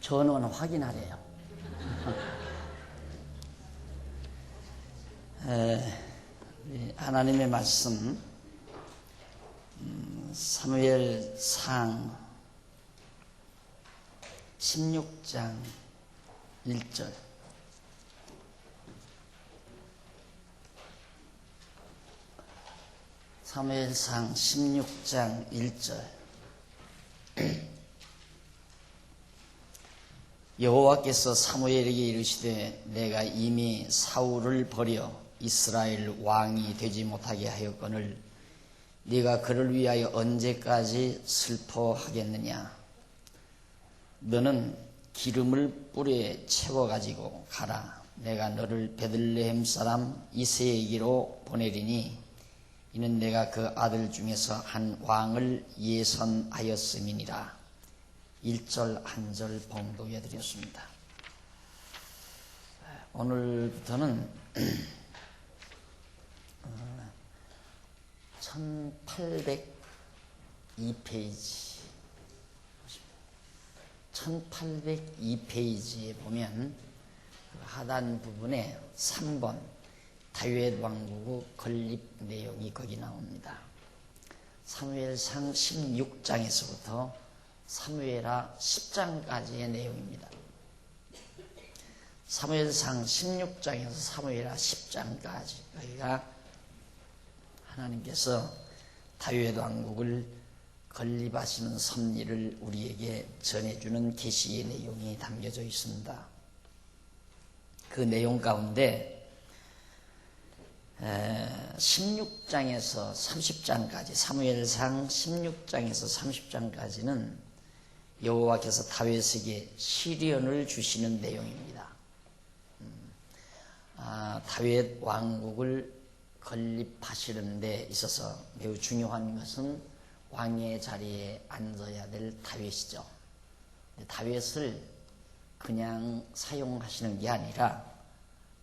전원 확인하래요. 하나님의 말씀 사무엘상 16장 1절. 사무엘상 16장 1절. 여호와께서 사무엘에게 이르시되 내가 이미 사울을 버려 이스라엘 왕이 되지 못하게 하였거늘 네가 그를 위하여 언제까지 슬퍼하겠느냐. 너는 기름을 뿔에 채워가지고 가라. 내가 너를 베들레헴 사람 이새에게로 보내리니 이는 내가 그 아들 중에서 한 왕을 예선하였음이니라. 1절 1절 봉독해 드렸습니다. 오늘부터는 1802페이지 1802페이지에 보면 하단 부분에 3번 다윗 왕국의 건립 내용이 거기 나옵니다. 사무엘상 16장에서부터 사무엘하 10장까지의 내용입니다. 사무엘상 16장에서 사무엘하 10장까지 여기가 하나님께서 다윗 왕국을 건립하시는 섭리를 우리에게 전해주는 계시의 내용이 담겨져 있습니다. 그 내용 가운데 16장에서 30장까지 사무엘상 16장에서 30장까지는 여호와께서 다윗에게 시련을 주시는 내용입니다. 다윗 왕국을 건립하시는 데 있어서 매우 중요한 것은 왕의 자리에 앉아야 될 다윗이죠. 다윗을 그냥 사용하시는 게 아니라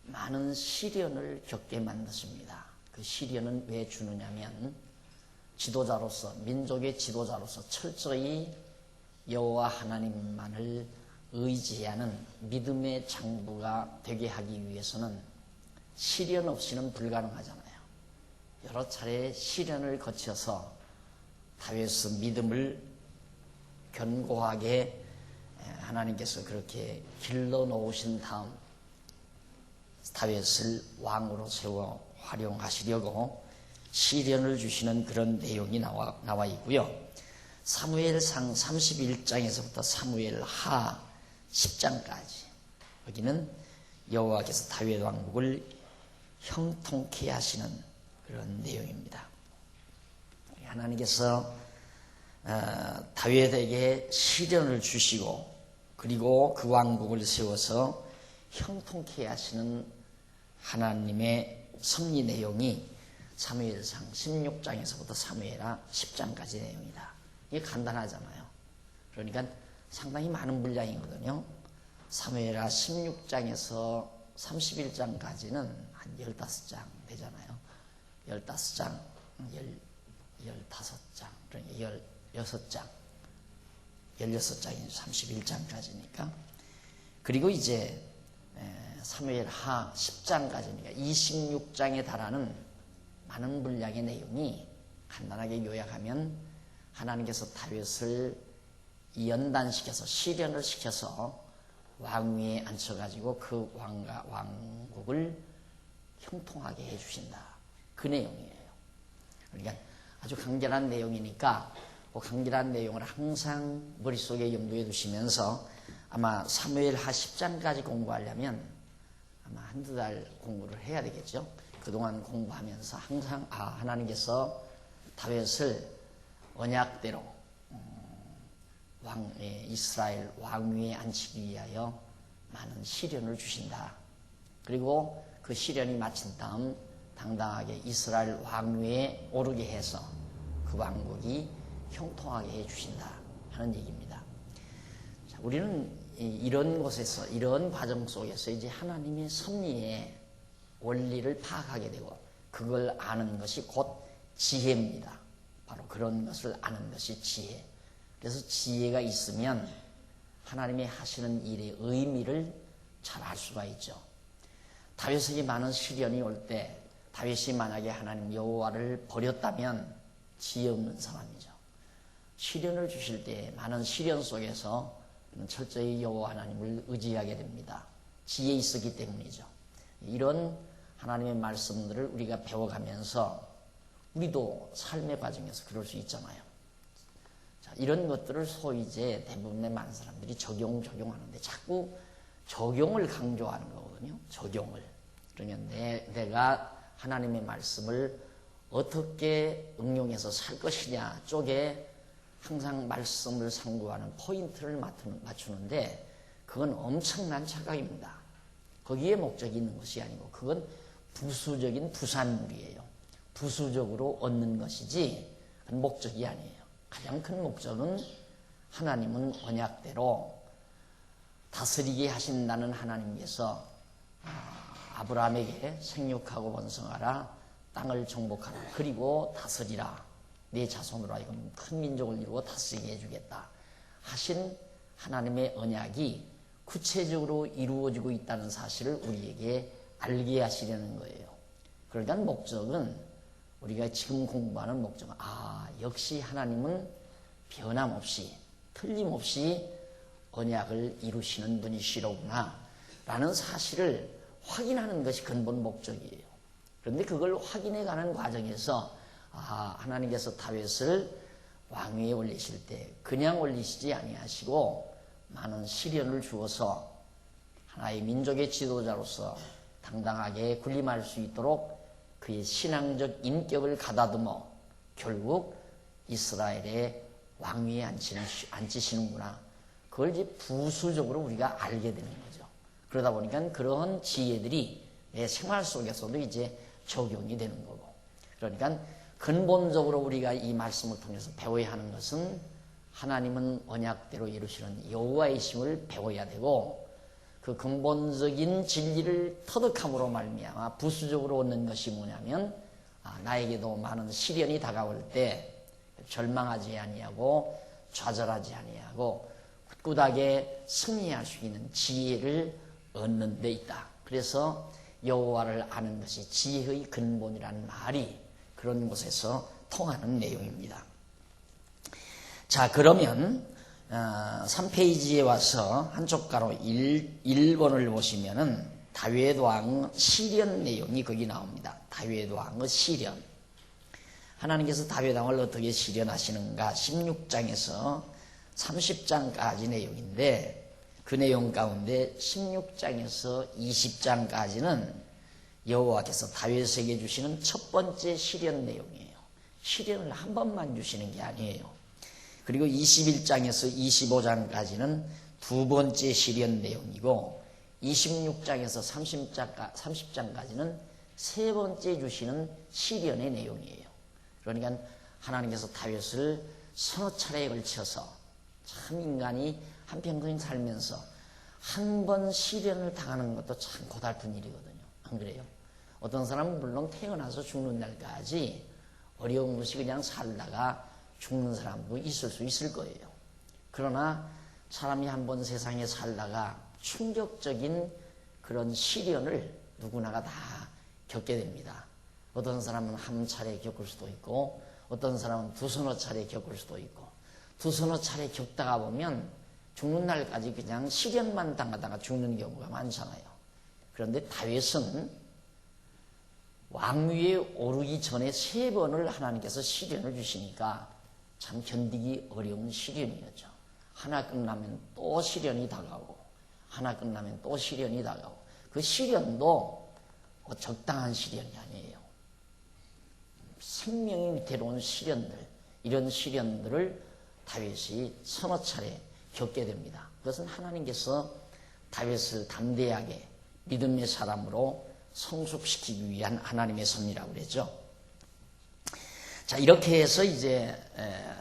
많은 시련을 겪게 만드십니다. 그 시련은 왜 주느냐면 지도자로서, 민족의 지도자로서 철저히 여호와 하나님만을 의지하는 믿음의 장부가 되게 하기 위해서는 시련 없이는 불가능하잖아요. 여러 차례 시련을 거쳐서 다윗의 믿음을 견고하게 하나님께서 그렇게 길러 놓으신 다음 다윗을 왕으로 세워 활용하시려고 시련을 주시는 그런 내용이 나와 있고요. 사무엘상 31장에서부터 사무엘하 10장까지 여기는 여호와께서 다윗 왕국을 형통케 하시는 그런 내용입니다. 하나님께서 다윗에게 시련을 주시고 그리고 그 왕국을 세워서 형통케 하시는 하나님의 섭리 내용이 사무엘상 16장에서부터 사무엘하 10장까지 내용이다. 이게 간단하잖아요. 그러니까 상당히 많은 분량이거든요. 사무엘하 16장에서 31장까지는 한 15장 되잖아요. 15장, 15장, 그러니까 16장, 16장이 31장까지니까. 그리고 이제 사무엘하 10장까지니까 26장에 달하는 많은 분량의 내용이 간단하게 요약하면 하나님께서 다윗을 연단시켜서 시련을 시켜서 왕위에 앉혀가지고 그 왕과 왕국을 형통하게 해주신다. 그 내용이에요. 그러니까 아주 간결한 내용이니까 그 간결한 내용을 항상 머릿속에 염두에 두시면서 아마 사무엘하 10장까지 공부하려면 아마 한두 달 공부를 해야 되겠죠. 그동안 공부하면서 항상 하나님께서 다윗을 언약대로 이스라엘 왕위에 앉히기 위하여 많은 시련을 주신다. 그리고 그 시련이 마친 다음 당당하게 이스라엘 왕위에 오르게 해서 그 왕국이 형통하게 해주신다 하는 얘기입니다. 자, 우리는 이런 곳에서, 이런 과정 속에서 이제 하나님의 섭리의 원리를 파악하게 되고 그걸 아는 것이 곧 지혜입니다. 바로 그런 것을 아는 것이 지혜. 그래서 지혜가 있으면 하나님이 하시는 일의 의미를 잘 알 수가 있죠. 다윗에게 많은 시련이 올 때 다윗이 만약에 하나님 여호와를 버렸다면 지혜 없는 사람이죠. 시련을 주실 때 많은 시련 속에서 철저히 여호와 하나님을 의지하게 됩니다. 지혜 있었기 때문이죠. 이런 하나님의 말씀들을 우리가 배워가면서 우리도 삶의 과정에서 그럴 수 있잖아요. 자, 이런 것들을 소위 이제 대부분의 많은 사람들이 적용하는데 자꾸 적용을 강조하는 거거든요. 적용을. 그러면 내가 하나님의 말씀을 어떻게 응용해서 살 것이냐 쪽에 항상 말씀을 상고하는 포인트를 맞추는데 그건 엄청난 착각입니다. 거기에 목적이 있는 것이 아니고 그건 부수적인 부산물이에요. 부수적으로 얻는 것이지 그건 목적이 아니에요. 가장 큰 목적은 하나님은 언약대로 다스리게 하신다는 하나님께서 아브라함에게 생육하고 번성하라, 땅을 정복하라, 그리고 다스리라, 내 자손으로 하여금 큰 민족을 이루고 다스리게 해주겠다 하신 하나님의 언약이 구체적으로 이루어지고 있다는 사실을 우리에게 알게 하시려는 거예요. 그러니까 목적은 우리가 지금 공부하는 목적은 역시 하나님은 변함없이 틀림없이 언약을 이루시는 분이시로구나 라는 사실을 확인하는 것이 근본 목적이에요. 그런데 그걸 확인해가는 과정에서 하나님께서 다윗을 왕위에 올리실 때 그냥 올리시지 아니하시고 많은 시련을 주어서 하나의 민족의 지도자로서 당당하게 군림할 수 있도록 그의 신앙적 인격을 가다듬어 결국 이스라엘의 왕위에 앉히시는구나. 그걸 이제 부수적으로 우리가 알게 되는 거죠. 그러다 보니까 그런 지혜들이 내 생활 속에서도 이제 적용이 되는 거고. 그러니까 근본적으로 우리가 이 말씀을 통해서 배워야 하는 것은 하나님은 언약대로 이루시는 여호와이심을 배워야 되고 그 근본적인 진리를 터득함으로 말미암아 부수적으로 얻는 것이 뭐냐면 나에게도 많은 시련이 다가올 때 절망하지 아니하고 좌절하지 아니하고 굳굳하게 승리할 수 있는 지혜를 얻는 데 있다. 그래서 여호와를 아는 것이 지혜의 근본이라는 말이 그런 곳에서 통하는 내용입니다. 자, 그러면 3페이지에 와서 한쪽 가로 1번을 보시면은 다윗 왕 시련 내용이 거기 나옵니다. 다윗 왕의 시련. 하나님께서 다윗 왕을 어떻게 시련하시는가 16장에서 30장까지 내용인데 그 내용 가운데 16장에서 20장까지는 여호와께서 다윗에게 주시는 첫 번째 시련 내용이에요. 시련을 한 번만 주시는 게 아니에요. 그리고 21장에서 25장까지는 두 번째 시련 내용이고 26장에서 30장까지는 세 번째 주시는 시련의 내용이에요. 그러니까 하나님께서 다윗을 서너 차례에 걸쳐서 참 인간이 한평생 살면서 한 번 시련을 당하는 것도 참 고달픈 일이거든요. 안 그래요? 어떤 사람은 물론 태어나서 죽는 날까지 어려운 것이 그냥 살다가 죽는 사람도 있을 수 있을 거예요. 그러나 사람이 한 번 세상에 살다가 충격적인 그런 시련을 누구나가 다 겪게 됩니다. 어떤 사람은 한 차례 겪을 수도 있고 어떤 사람은 두서너 차례 겪을 수도 있고 두서너 차례 겪다가 보면 죽는 날까지 그냥 시련만 당하다가 죽는 경우가 많잖아요. 그런데 다윗은 왕위에 오르기 전에 3번을 하나님께서 시련을 주시니까 참 견디기 어려운 시련이었죠. 하나 끝나면 또 시련이 다가오고 하나 끝나면 또 시련이 다가오고 그 시련도 적당한 시련이 아니에요. 생명이 위태로운 시련들, 이런 시련들을 다윗이 서너 차례 겪게 됩니다. 그것은 하나님께서 다윗을 담대하게 믿음의 사람으로 성숙시키기 위한 하나님의 섭리라고 그러죠. 자, 이렇게 해서 이제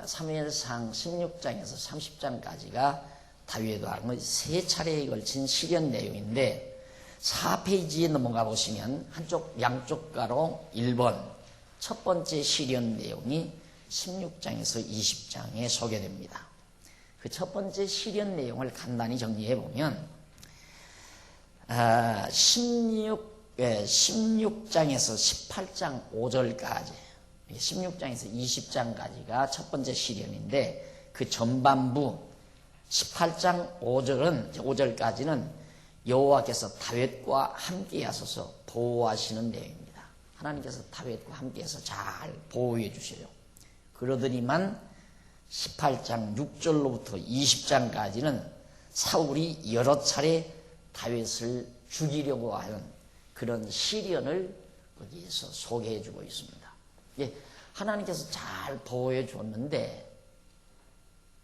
사무엘상 16장에서 30장까지가 다윗 왕의 3차례에 걸친 시련 내용인데 4페이지에 넘어가 보시면 양쪽 가로 1번 첫 번째 시련 내용이 16장에서 20장에 소개됩니다. 그 첫 번째 시련 내용을 간단히 정리해 보면 16장에서 18장 5절까지 16장에서 20장까지가 첫 번째 시련인데 그 전반부 18장 5절까지는 여호와께서 다윗과 함께 하셔서 보호하시는 내용입니다. 하나님께서 다윗과 함께해서 잘 보호해 주셔요. 그러더니만 18장 6절로부터 20장까지는 사울이 여러 차례 다윗을 죽이려고 하는 그런 시련을 거기에서 소개해 주고 있습니다. 예, 하나님께서 잘 보호해 줬는데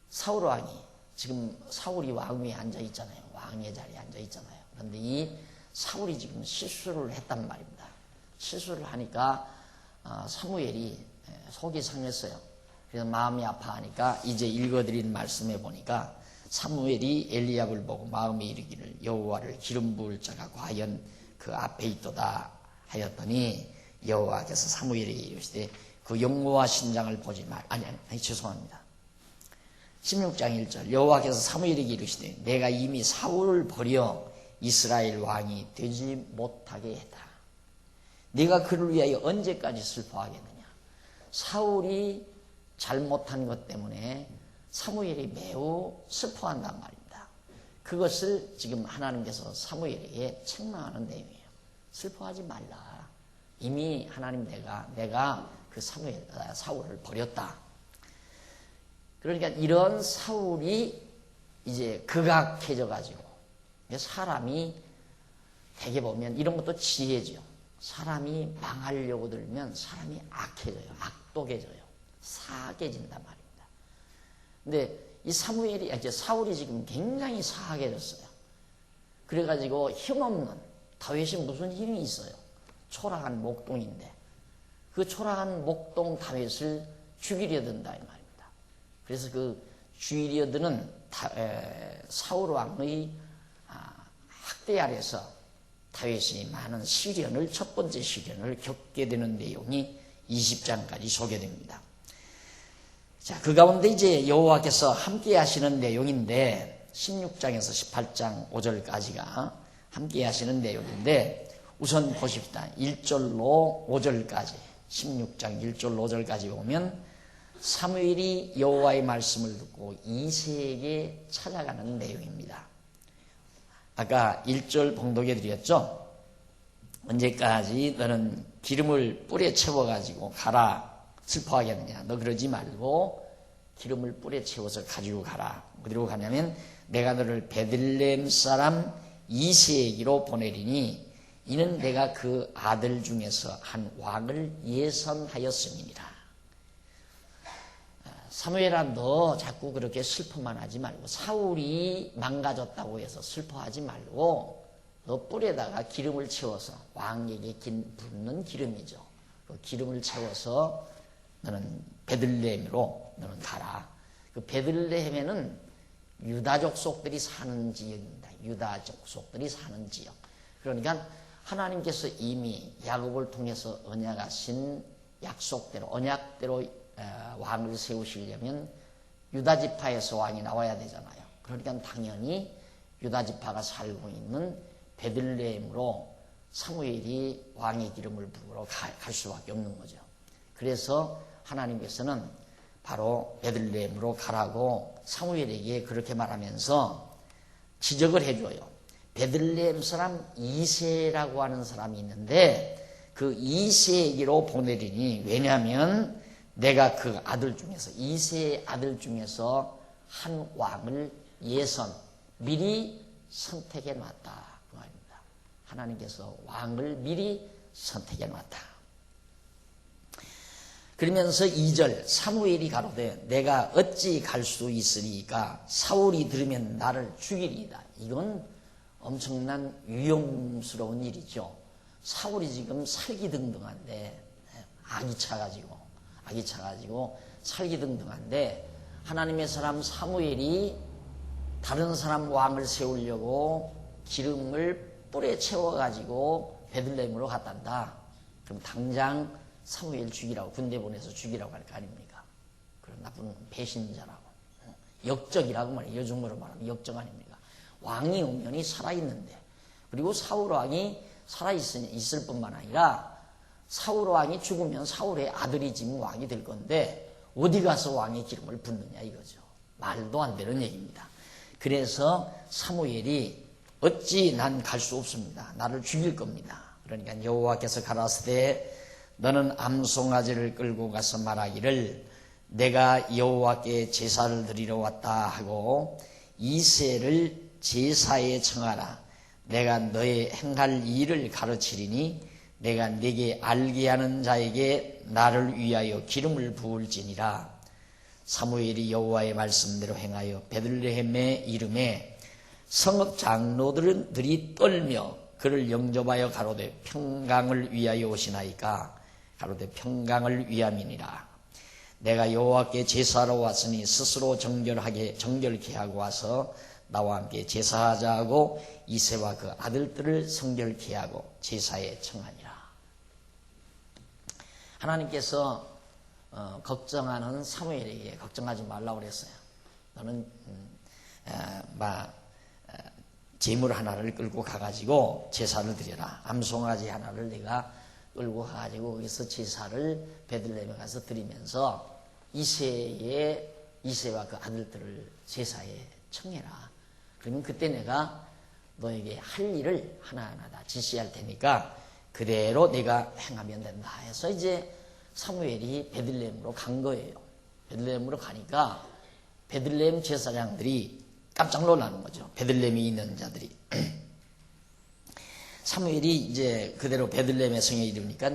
사울 왕이 지금 사울이 왕 위에 앉아 있잖아요. 왕의 자리에 앉아 있잖아요. 그런데 이 사울이 지금 실수를 했단 말입니다. 실수를 하니까 사무엘이 속이 상했어요. 그래서 마음이 아파하니까 이제 읽어드린 말씀에 보니까 사무엘이 엘리압을 보고 마음에 이르기를 여호와를 기름 부을 자가 과연 그 앞에 있도다 하였더니 여호와께서 사무엘에게 이르시되 그 용모와 신장을 보지 말. 아니 죄송합니다. 16장 1절 여호와께서 사무엘에게 이르시되 내가 이미 사울을 버려 이스라엘 왕이 되지 못하게 했다. 네가 그를 위하여 언제까지 슬퍼하겠느냐. 사울이 잘못한 것 때문에 사무엘이 매우 슬퍼한단 말입니다. 그것을 지금 하나님께서 사무엘에게 책망하는 내용이에요. 슬퍼하지 말라. 이미 하나님 내가 그 사울을 버렸다. 그러니까 이런 사울이 이제 극악해져 가지고 사람이 되게 보면 이런 것도 지혜죠. 사람이 망하려고 들면 사람이 악해져요. 악독해져요. 사악해진단 말입니다. 근데 이 사울이 지금 굉장히 사악해졌어요. 그래가지고 힘없는 다윗이 무슨 힘이 있어요? 초라한 목동인데 그 초라한 목동 다윗을 죽이려 든다 이 말입니다. 그래서 그 죽이려 드는 사울 왕의 학대 아래서 다윗이 많은 시련을 첫 번째 시련을 겪게 되는 내용이 20장까지 소개됩니다. 자, 그 가운데 이제 여호와께서 함께 하시는 내용인데 16장에서 18장 5절까지가 함께 하시는 내용인데 우선 보십시다. 1절로 5절까지 16장 1절 5절까지 보면 사무엘이 여호와의 말씀을 듣고 이새에게 찾아가는 내용입니다. 아까 1절 봉독해 드렸죠. 언제까지 너는 기름을 뿔에 채워가지고 가라. 슬퍼하겠느냐. 너 그러지 말고 기름을 뿔에 채워서 가지고 가라. 어디로 가냐면 내가 너를 베들레헴 사람 이새에게로 보내리니 이는 내가 그 아들 중에서 한 왕을 예선하였음이니라. 사무엘아, 너 자꾸 그렇게 슬퍼만 하지 말고 사울이 망가졌다고 해서 슬퍼하지 말고 너 뿔에다가 기름을 채워서 왕에게 붓는 기름이죠. 그 기름을 채워서 너는 베들레헴으로 너는 가라. 그 베들레헴에는 유다 족속들이 사는 지역입니다. 유다 족속들이 사는 지역. 그러니까 하나님께서 이미 야곱을 통해서 언약하신 약속대로 언약대로 왕을 세우시려면 유다 지파에서 왕이 나와야 되잖아요. 그러니까 당연히 유다 지파가 살고 있는 베들레헴으로 사무엘이 왕의 기름을 부으러 갈 수밖에 없는 거죠. 그래서 하나님께서는 바로 베들레헴으로 가라고 사무엘에게 그렇게 말하면서 지적을 해줘요. 베들레헴 사람 이새라고 하는 사람이 있는데 그 이새에게로 보내리니 왜냐하면 내가 그 아들 중에서 이새의 아들 중에서 한 왕을 미리 선택해 놨다 그 말입니다. 하나님께서 왕을 미리 선택해 놨다. 그러면서 2절 사무엘이 가로되 내가 어찌 갈 수 있으리까 사울이 들으면 나를 죽이리이다. 이건 엄청난 위험스러운 일이죠. 사울이 지금 살기등등한데 악이 차가지고 살기등등한데 하나님의 사람 사무엘이 다른 사람 왕을 세우려고 기름을 뿔에 채워가지고 베들레헴으로 갔단다. 그럼 당장 사무엘 죽이라고 군대 보내서 죽이라고 할 거 아닙니까? 그런 나쁜 배신자라고. 역적이라고 말해요. 요즘으로 말하면 역적 아닙니까? 왕이 영원히 살아있는데, 그리고 사울 왕이 살아있을 뿐만 아니라 사울 왕이 죽으면 사울의 아들이 지금 왕이 될 건데 어디 가서 왕의 기름을 붓느냐 이거죠. 말도 안 되는 얘기입니다. 그래서 사무엘이 어찌 난 갈 수 없습니다. 나를 죽일 겁니다. 그러니까 여호와께서 가라사대 너는 암송아지를 끌고 가서 말하기를 내가 여호와께 제사를 드리러 왔다 하고 이새를 제사에 청하라. 내가 너의 행할 일을 가르치리니 내가 네게 알게 하는 자에게 나를 위하여 기름을 부을지니라. 사무엘이 여호와의 말씀대로 행하여 베들레헴의 이름에 성읍 장로들이 떨며 그를 영접하여 가로되 평강을 위하여 오시나이까. 가로되 평강을 위함이니라. 내가 여호와께 제사하러 왔으니 스스로 정결케 하고 와서 나와 함께 제사하자 하고 이새와 그 아들들을 성결케 하고 제사에 청하니라. 하나님께서 걱정하는 사무엘에게 걱정하지 말라고 그랬어요. 너는 제물 하나를 끌고 가가지고 제사를 드려라. 암송아지 하나를 내가 끌고 가가지고 거기서 제사를 베들레헴에 가서 드리면서 이새와 그 아들들을 제사에 청해라. 그러면 그때 내가 너에게 할 일을 하나하나 다 지시할 테니까 그대로 내가 행하면 된다 해서 이제 사무엘이 베들레헴으로 간 거예요. 베들레헴으로 가니까 베들레헴 제사장들이 깜짝 놀라는 거죠. 베들레헴에 있는 자들이. 사무엘이 이제 그대로 베들레헴의 성에 이르니까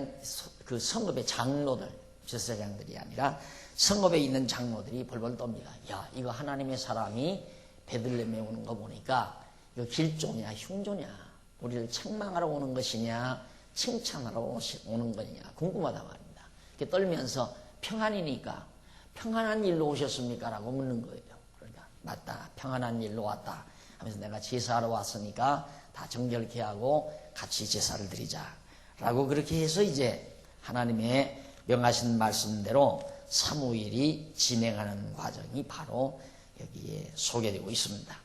그 성읍의 장로들, 제사장들이 아니라 성읍에 있는 장로들이 벌벌 떱니다. 야, 이거 하나님의 사람이 베들레헴에 오는 거 보니까 이거 길조냐 흉조냐, 우리를 책망하러 오는 것이냐 칭찬하러 오는 거냐 궁금하다 말입니다. 이렇게 떨면서 평안이니까 평안한 일로 오셨습니까? 라고 묻는 거예요. 그러니까 맞다, 평안한 일로 왔다 하면서 내가 제사하러 왔으니까 다 정결케 하고 같이 제사를 드리자 라고 그렇게 해서 이제 하나님의 명하신 말씀대로 사무엘이 진행하는 과정이 바로 여기에 소개되고 있습니다.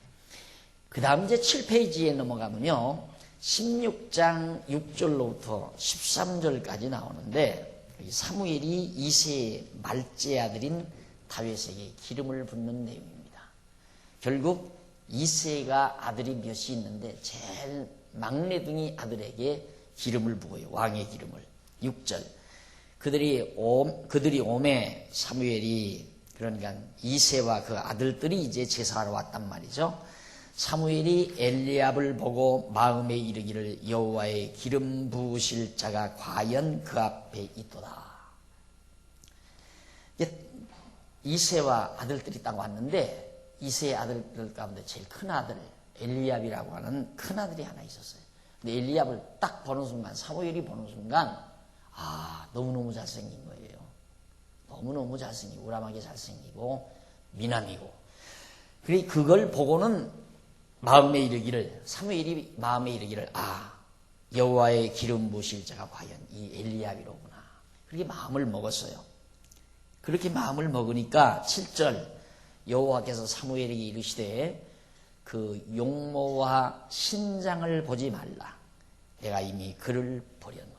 그 다음 이제 7페이지에 넘어가면요 16장 6절로부터 13절까지 나오는데 사무엘이 이새의 말째 아들인 다윗에게 기름을 붓는 내용입니다. 결국 이새가 아들이 몇이 있는데 제일 막내둥이 아들에게 기름을 부어요. 왕의 기름을. 6절 그들이 오매 사무엘이 그러니까 이새와 그 아들들이 이제 제사하러 왔단 말이죠. 사무엘이 엘리압을 보고 마음에 이르기를 여호와의 기름 부으실 자가 과연 그 앞에 있도다. 이새와 아들들이 딱 왔는데 이새의 아들들 가운데 제일 큰 아들 엘리압이라고 하는 큰 아들이 하나 있었어요. 근데 엘리압을 딱 보는 순간 사무엘이 보는 순간 너무너무 잘생긴 거예요. 너무너무 잘생기고 우람하게 잘생기고 미남이고 그걸 보고는 마음에 이르기를 사무엘이 마음에 이르기를 여호와의 기름 부으실 자가 과연 이 엘리압이로구나. 그렇게 마음을 먹었어요. 그렇게 마음을 먹으니까 7절 여호와께서 사무엘에게 이르시되 그 용모와 신장을 보지 말라. 내가 이미 그를 버렸노라.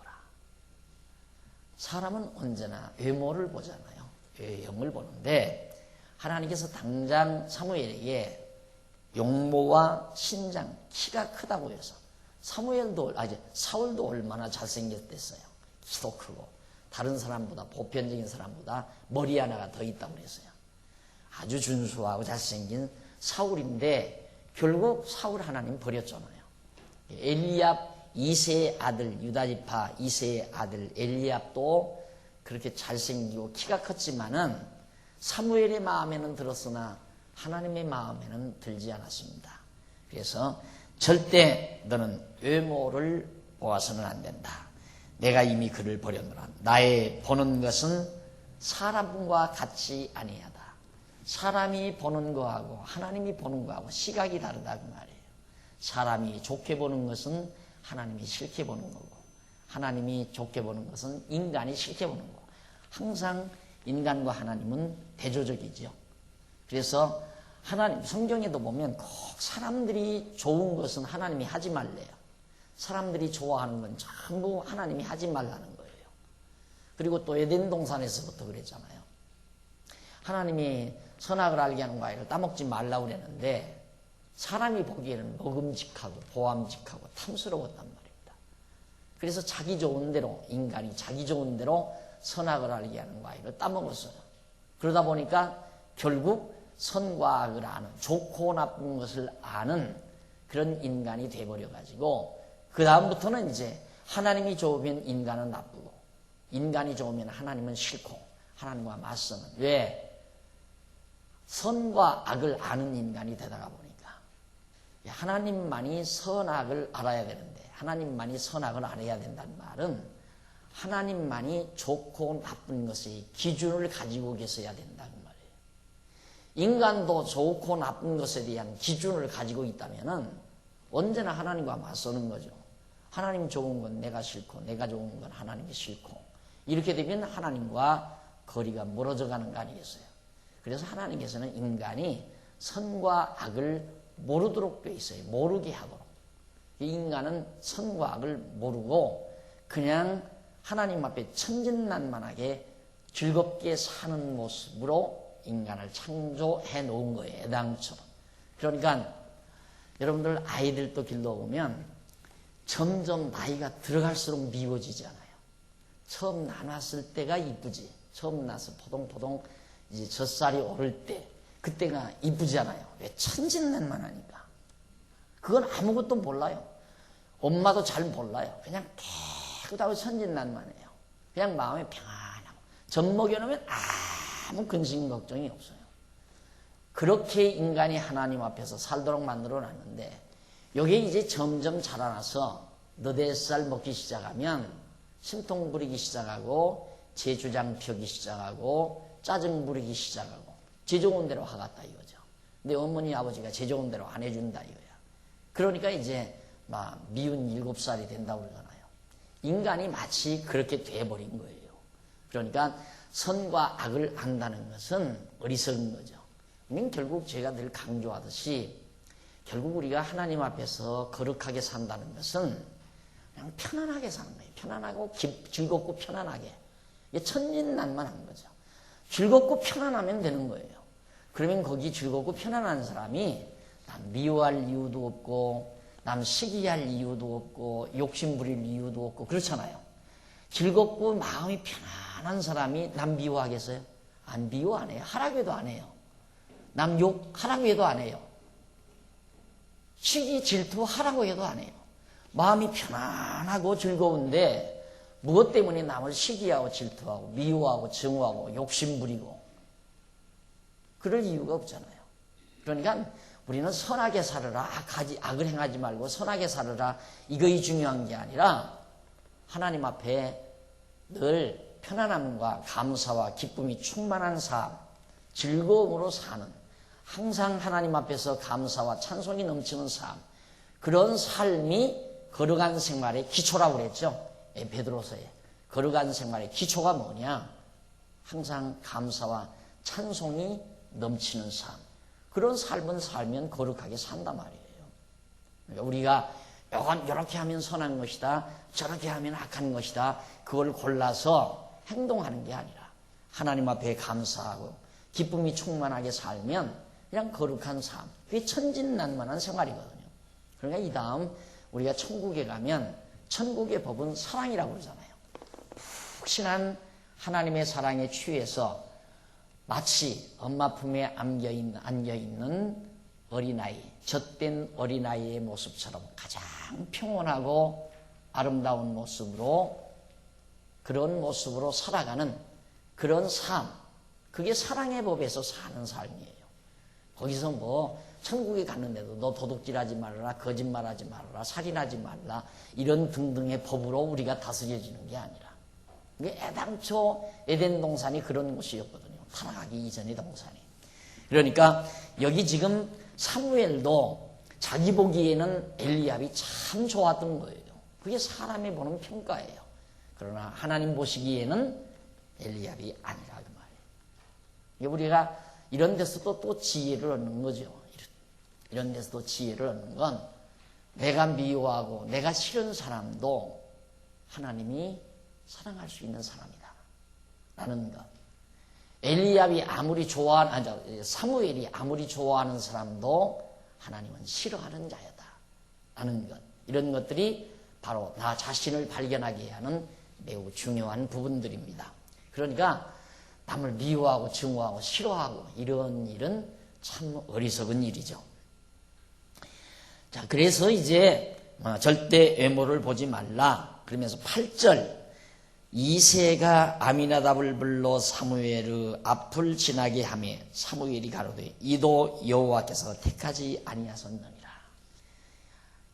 사람은 언제나 외모를 보잖아요. 외형을 보는데 하나님께서 당장 사무엘에게 용모와 신장, 키가 크다고 해서 사울도 얼마나 잘생겼댔어요. 키도 크고 다른 사람보다 보편적인 사람보다 머리 하나가 더 있다고 그랬어요. 아주 준수하고 잘생긴 사울인데 결국 사울 하나님 버렸잖아요. 엘리압 이새의 아들 유다지파 이새의 아들 엘리압도 그렇게 잘생기고 키가 컸지만은 사무엘의 마음에는 들었으나 하나님의 마음에는 들지 않았습니다. 그래서 절대 너는 외모를 보아서는 안 된다. 내가 이미 그를 버렸노라. 나의 보는 것은 사람과 같이 아니하다. 사람이 보는 거하고 하나님이 보는 거하고 시각이 다르다고 말이에요. 사람이 좋게 보는 것은 하나님이 싫게 보는 거고 하나님이 좋게 보는 것은 인간이 싫게 보는 거고 항상 인간과 하나님은 대조적이죠. 그래서 하나님, 성경에도 보면 꼭 사람들이 좋은 것은 하나님이 하지 말래요. 사람들이 좋아하는 건 전부 하나님이 하지 말라는 거예요. 그리고 또 에덴 동산에서부터 그랬잖아요. 하나님이 선악을 알게 하는 과일을 따먹지 말라고 그랬는데 사람이 보기에는 먹음직하고 보암직하고 탐스러웠단 말입니다. 그래서 자기 좋은 대로, 인간이 자기 좋은 대로 선악을 알게 하는 과일을 따먹었어요. 그러다 보니까 결국 선과 악을 아는, 좋고 나쁜 것을 아는 그런 인간이 돼버려가지고 그 다음부터는 이제 하나님이 좋으면 인간은 나쁘고 인간이 좋으면 하나님은 싫고 하나님과 맞서는, 왜? 선과 악을 아는 인간이 되다가 보니까 하나님만이 선악을 알아야 되는데, 하나님만이 선악을 알아야 된다는 말은 하나님만이 좋고 나쁜 것의 기준을 가지고 계셔야 된다는 말이에요. 인간도 좋고 나쁜 것에 대한 기준을 가지고 있다면은 언제나 하나님과 맞서는 거죠. 하나님 좋은 건 내가 싫고 내가 좋은 건 하나님이 싫고, 이렇게 되면 하나님과 거리가 멀어져 가는 거 아니겠어요? 그래서 하나님께서는 인간이 선과 악을 모르도록 돼 있어요. 모르게 하도록. 인간은 선과 악을 모르고 그냥 하나님 앞에 천진난만하게 즐겁게 사는 모습으로 인간을 창조해 놓은 거예요. 애당처럼. 그러니까 여러분들 아이들도 길러보면 점점 나이가 들어갈수록 미워지지 않아요. 처음 나눴을 때가 이쁘지. 처음 나서 포동포동 이제 젖살이 오를 때, 그때가 이쁘지 않아요. 왜? 천진난만하니까. 그건 아무것도 몰라요. 엄마도 잘 몰라요. 그냥 깨끗하고 천진난만해요. 그냥 마음이 평안하고 젖 먹여놓으면 아무 근심 걱정이 없어요. 그렇게 인간이 하나님 앞에서 살도록 만들어 놨는데, 이게 이제 점점 자라나서 너댓살 먹기 시작하면 심통 부리기 시작하고 제 주장 펴기 시작하고 짜증 부리기 시작하고 제 좋은 대로 하겠다 이거죠. 근데 어머니 아버지가 제 좋은 대로 안 해준다 이거야. 그러니까 이제 막 미운 7살이 된다고 그러잖아요. 인간이 마치 그렇게 돼버린 거예요. 그러니까 선과 악을 안다는 것은 어리석은 거죠. 결국 제가 늘 강조하듯이 결국 우리가 하나님 앞에서 거룩하게 산다는 것은 그냥 편안하게 사는 거예요. 편안하고 즐겁고 편안하게. 이게 천진난만한 거죠. 즐겁고 편안하면 되는 거예요. 그러면 거기 즐겁고 편안한 사람이 남 미워할 이유도 없고 남 시기할 이유도 없고 욕심 부릴 이유도 없고 그렇잖아요. 즐겁고 마음이 편안한 사람이 남 미워하겠어요? 안 미워 안 해요. 하라고 해도 안 해요. 남 욕하라고 해도 안 해요. 시기 질투하라고 해도 안 해요. 마음이 편안하고 즐거운데 무엇 때문에 남을 시기하고 질투하고 미워하고 증오하고 욕심부리고 그럴 이유가 없잖아요. 그러니까 우리는 선하게 살아라, 악을 행하지 말고 선하게 살아라, 이것이 중요한 게 아니라 하나님 앞에 늘 편안함과 감사와 기쁨이 충만한 삶, 즐거움으로 사는, 항상 하나님 앞에서 감사와 찬송이 넘치는 삶, 그런 삶이 거룩한 생활의 기초라고 그랬죠. 베드로서에. 거룩한 생활의 기초가 뭐냐? 항상 감사와 찬송이 넘치는 삶. 그런 삶은 살면 거룩하게 산단 말이에요. 그러니까 우리가 이렇게 하면 선한 것이다, 저렇게 하면 악한 것이다, 그걸 골라서 행동하는 게 아니라 하나님 앞에 감사하고 기쁨이 충만하게 살면 그냥 거룩한 삶, 그게 천진난만한 생활이거든요. 그러니까 이 다음 우리가 천국에 가면 천국의 법은 사랑이라고 그러잖아요. 푹신한 하나님의 사랑에 취해서 마치 엄마 품에 안겨있는 어린아이, 젖된 어린아이의 모습처럼 가장 평온하고 아름다운 모습으로, 그런 모습으로 살아가는 그런 삶, 그게 사랑의 법에서 사는 삶이에요. 거기서 뭐 천국에 갔는데도 너 도둑질하지 말아라, 거짓말하지 말아라, 살인하지 말라, 이런 등등의 법으로 우리가 다스려지는 게 아니라, 이게 애당초 에덴 동산이 그런 곳이었거든요. 타락하기 이전의 동산이. 그러니까 여기 지금 사무엘도 자기 보기에는 엘리압이 참 좋았던 거예요. 그게 사람이 보는 평가예요. 그러나 하나님 보시기에는 엘리압이 아니라 그 말이에요. 우리가 이런 데서도 또 지혜를 얻는 거죠. 이런 데서도 지혜를 얻는 건 내가 미워하고 내가 싫은 사람도 하나님이 사랑할 수 있는 사람이다 라는 것. 사무엘이 아무리 좋아하는 사람도 하나님은 싫어하는 자였다 라는 것. 이런 것들이 바로 나 자신을 발견하게 하는 매우 중요한 부분들입니다. 그러니까 남을 미워하고 증오하고 싫어하고 이런 일은 참 어리석은 일이죠. 자, 그래서 이제 절대 외모를 보지 말라 그러면서 8절 이새가 아미나답을 불러 사무엘의 앞을 지나게 하며 사무엘이 가로되 이도 여호와께서 택하지 아니하셨느니라.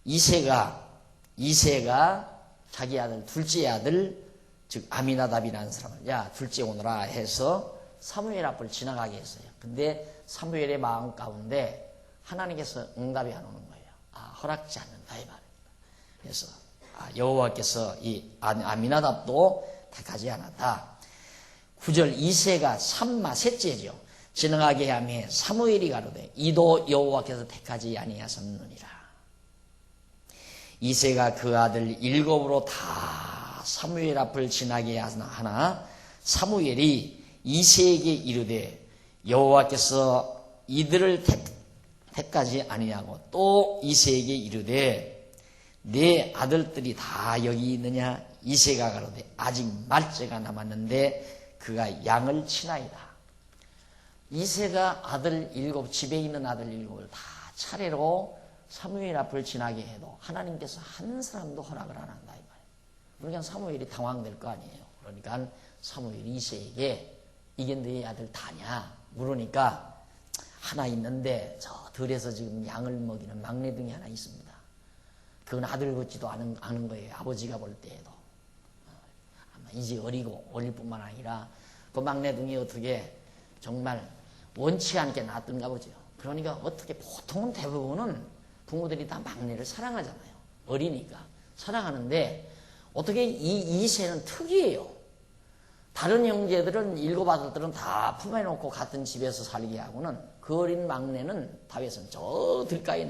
이새가 자기 아들 둘째 아들 즉 아미나답이라는 사람을 야 둘째 오너라 해서 사무엘 앞을 지나가게 했어요. 근데 사무엘의 마음 가운데 하나님께서 응답이 안 오는 거예요. 허락지 않는다 이 말입니다. 그래서 여호와께서 이 아미나답도 택하지 않았다. 9절 이새가 삼마 셋째죠. 지나가게 하며 사무엘이 가로되 이도 여호와께서 택하지 아니하셨느니라. 이새가 그 아들 7으로 다 사무엘 앞을 지나게 하나 사무엘이 이새에게 이르되 여호와께서 이들을 택하지 아니하고 또 이새에게 이르되 내 아들들이 다 여기 있느냐. 이새가 가로되 아직 말째가 남았는데 그가 양을 치나이다. 이새가 집에 있는 아들 7을 다 차례로 사무엘 앞을 지나게 해도 하나님께서 한 사람도 허락을 안 한다 이 말이에요. 그러니까 사무엘이 당황될 거 아니에요. 그러니까 사무엘이 이새에게 이게 네 아들 다냐 물으니까 하나 있는데 저 들에서 지금 양을 먹이는 막내둥이 하나 있습니다. 그건 아들 같지도 않은 거예요. 아버지가 볼 때에도. 아마 이제 어릴 뿐만 아니라 그 막내둥이 어떻게 정말 원치 않게 낳았던가 보죠. 그러니까 어떻게 보통은 대부분은 부모들이 다 막내를 사랑하잖아요. 어리니까 사랑하는데 어떻게 이새는 특이해요. 다른 형제들은 7 아들들은 다 품어놓고 같은 집에서 살게 하고는 그 어린 막내는 다윗은 저 들가에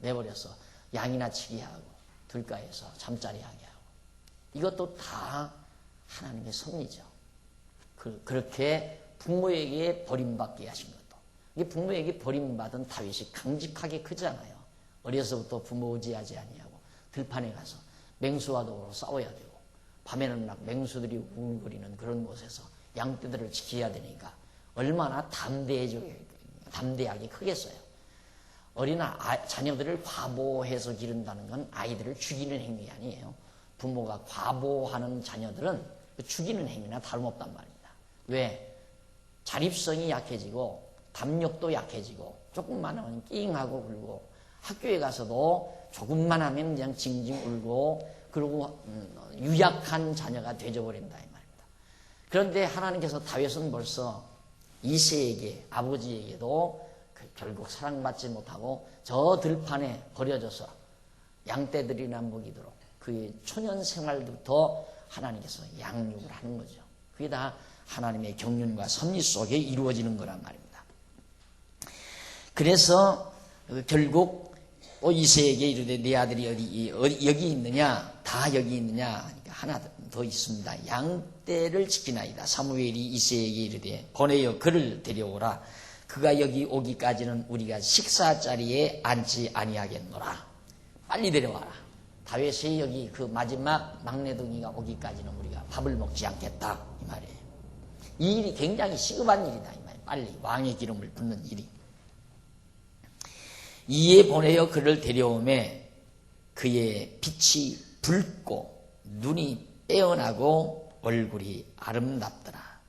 내버려서 양이나 치게 하고 들가에서 잠자리 하게 하고 이것도 다 하나님의 섭리죠. 그렇게 부모에게 버림받게 하신 것도. 이게 부모에게 버림받은 다윗이 강직하게 크잖아요. 어려서부터 부모 의지하지 아니하고 들판에 가서 맹수와 더불어 싸워야 되고 밤에는 막 맹수들이 우울거리는 그런 곳에서 양떼들을 지켜야 되니까 얼마나 담대하게 크겠어요. 어린 자녀들을 과보해서 기른다는 건 아이들을 죽이는 행위 아니에요. 부모가 과보하는 자녀들은 죽이는 행위나 다름없단 말입니다. 왜? 자립성이 약해지고 담력도 약해지고 조금만 하면 낑하고 울고 학교에 가서도 조금만 하면 그냥 징징 울고 그리고 유약한 자녀가 되어버린다 이 말입니다. 그런데 하나님께서 다윗은 벌써 이새에게 아버지에게도 결국 사랑받지 못하고 저 들판에 버려져서 양떼들이나 먹이도록 그의 초년 생활부터 하나님께서 양육을 하는 거죠. 그게 다 하나님의 경륜과 섭리 속에 이루어지는 거란 말입니다. 그래서 결국 또 이새에게 이르되 네 아들이 여기 있느냐 다 여기 있느냐 하니까 하나 더 있습니다. 양떼를 지키나이다. 사무엘이 이새에게 이르되 보내어 그를 데려오라. 그가 여기 오기까지는 우리가 식사 자리에 앉지 아니하겠노라. 빨리 데려와라. 다윗이 여기 그 마지막 막내둥이가 오기까지는 우리가 밥을 먹지 않겠다 이 말이에요. 이 일이 굉장히 시급한 일이다 이 말이에요. 빨리 왕의 기름을 붓는 일이. 이에 보내어 그를 데려오매 그의 빛이 붉고 눈이 빼어나고 얼굴이 아름답더라.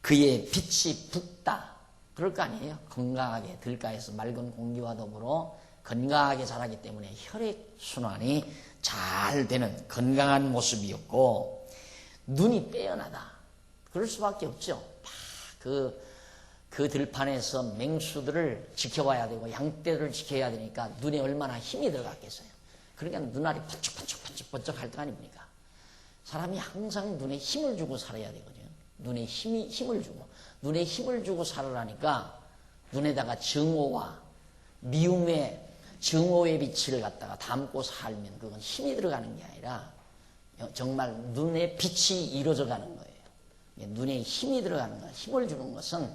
그의 빛이 붉다. 그럴 거 아니에요. 건강하게 들가에서 맑은 공기와 더불어 건강하게 자라기 때문에 혈액순환이 잘 되는 건강한 모습이었고 눈이 빼어나다. 그럴 수밖에 없죠. 그 들판에서 맹수들을 지켜봐야 되고 양떼들을 지켜야 되니까 눈에 얼마나 힘이 들어갔겠어요. 그러니까 눈알이 번쩍번쩍 할 거 아닙니까? 사람이 항상 눈에 힘을 주고 살아야 되거든요. 눈에 힘을 주고 눈에 힘을 주고 살으라니까 눈에다가 정오와 미움의 정오의 빛을 갖다가 담고 살면 그건 힘이 들어가는 게 아니라 정말 눈에 빛이 이루어져 가는 거예요. 눈에 힘이 들어가는 거예요. 힘을 주는 것은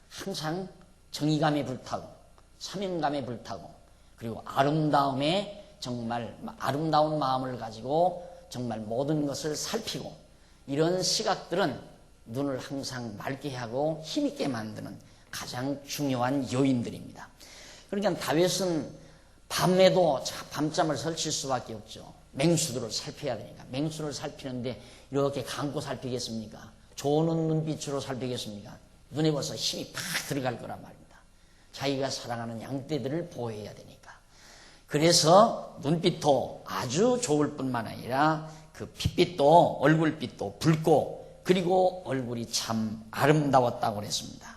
항상 정의감에 불타고 사명감에 불타고 그리고 아름다움에 정말 아름다운 마음을 가지고 정말 모든 것을 살피고 이런 시각들은 눈을 항상 맑게 하고 힘있게 만드는 가장 중요한 요인들입니다. 그러니까 다윗은 밤에도 밤잠을 설칠 수밖에 없죠. 맹수들을 살펴야 되니까. 맹수를 살피는데 이렇게 감고 살피겠습니까? 좋은 눈빛으로 살피겠습니까? 눈에 벌써 힘이 팍 들어갈 거란 말입니다. 자기가 사랑하는 양떼들을 보호해야 되니까. 그래서 눈빛도 아주 좋을 뿐만 아니라 그 핏빛도 얼굴빛도 붉고 그리고 얼굴이 참 아름다웠다고 그랬습니다.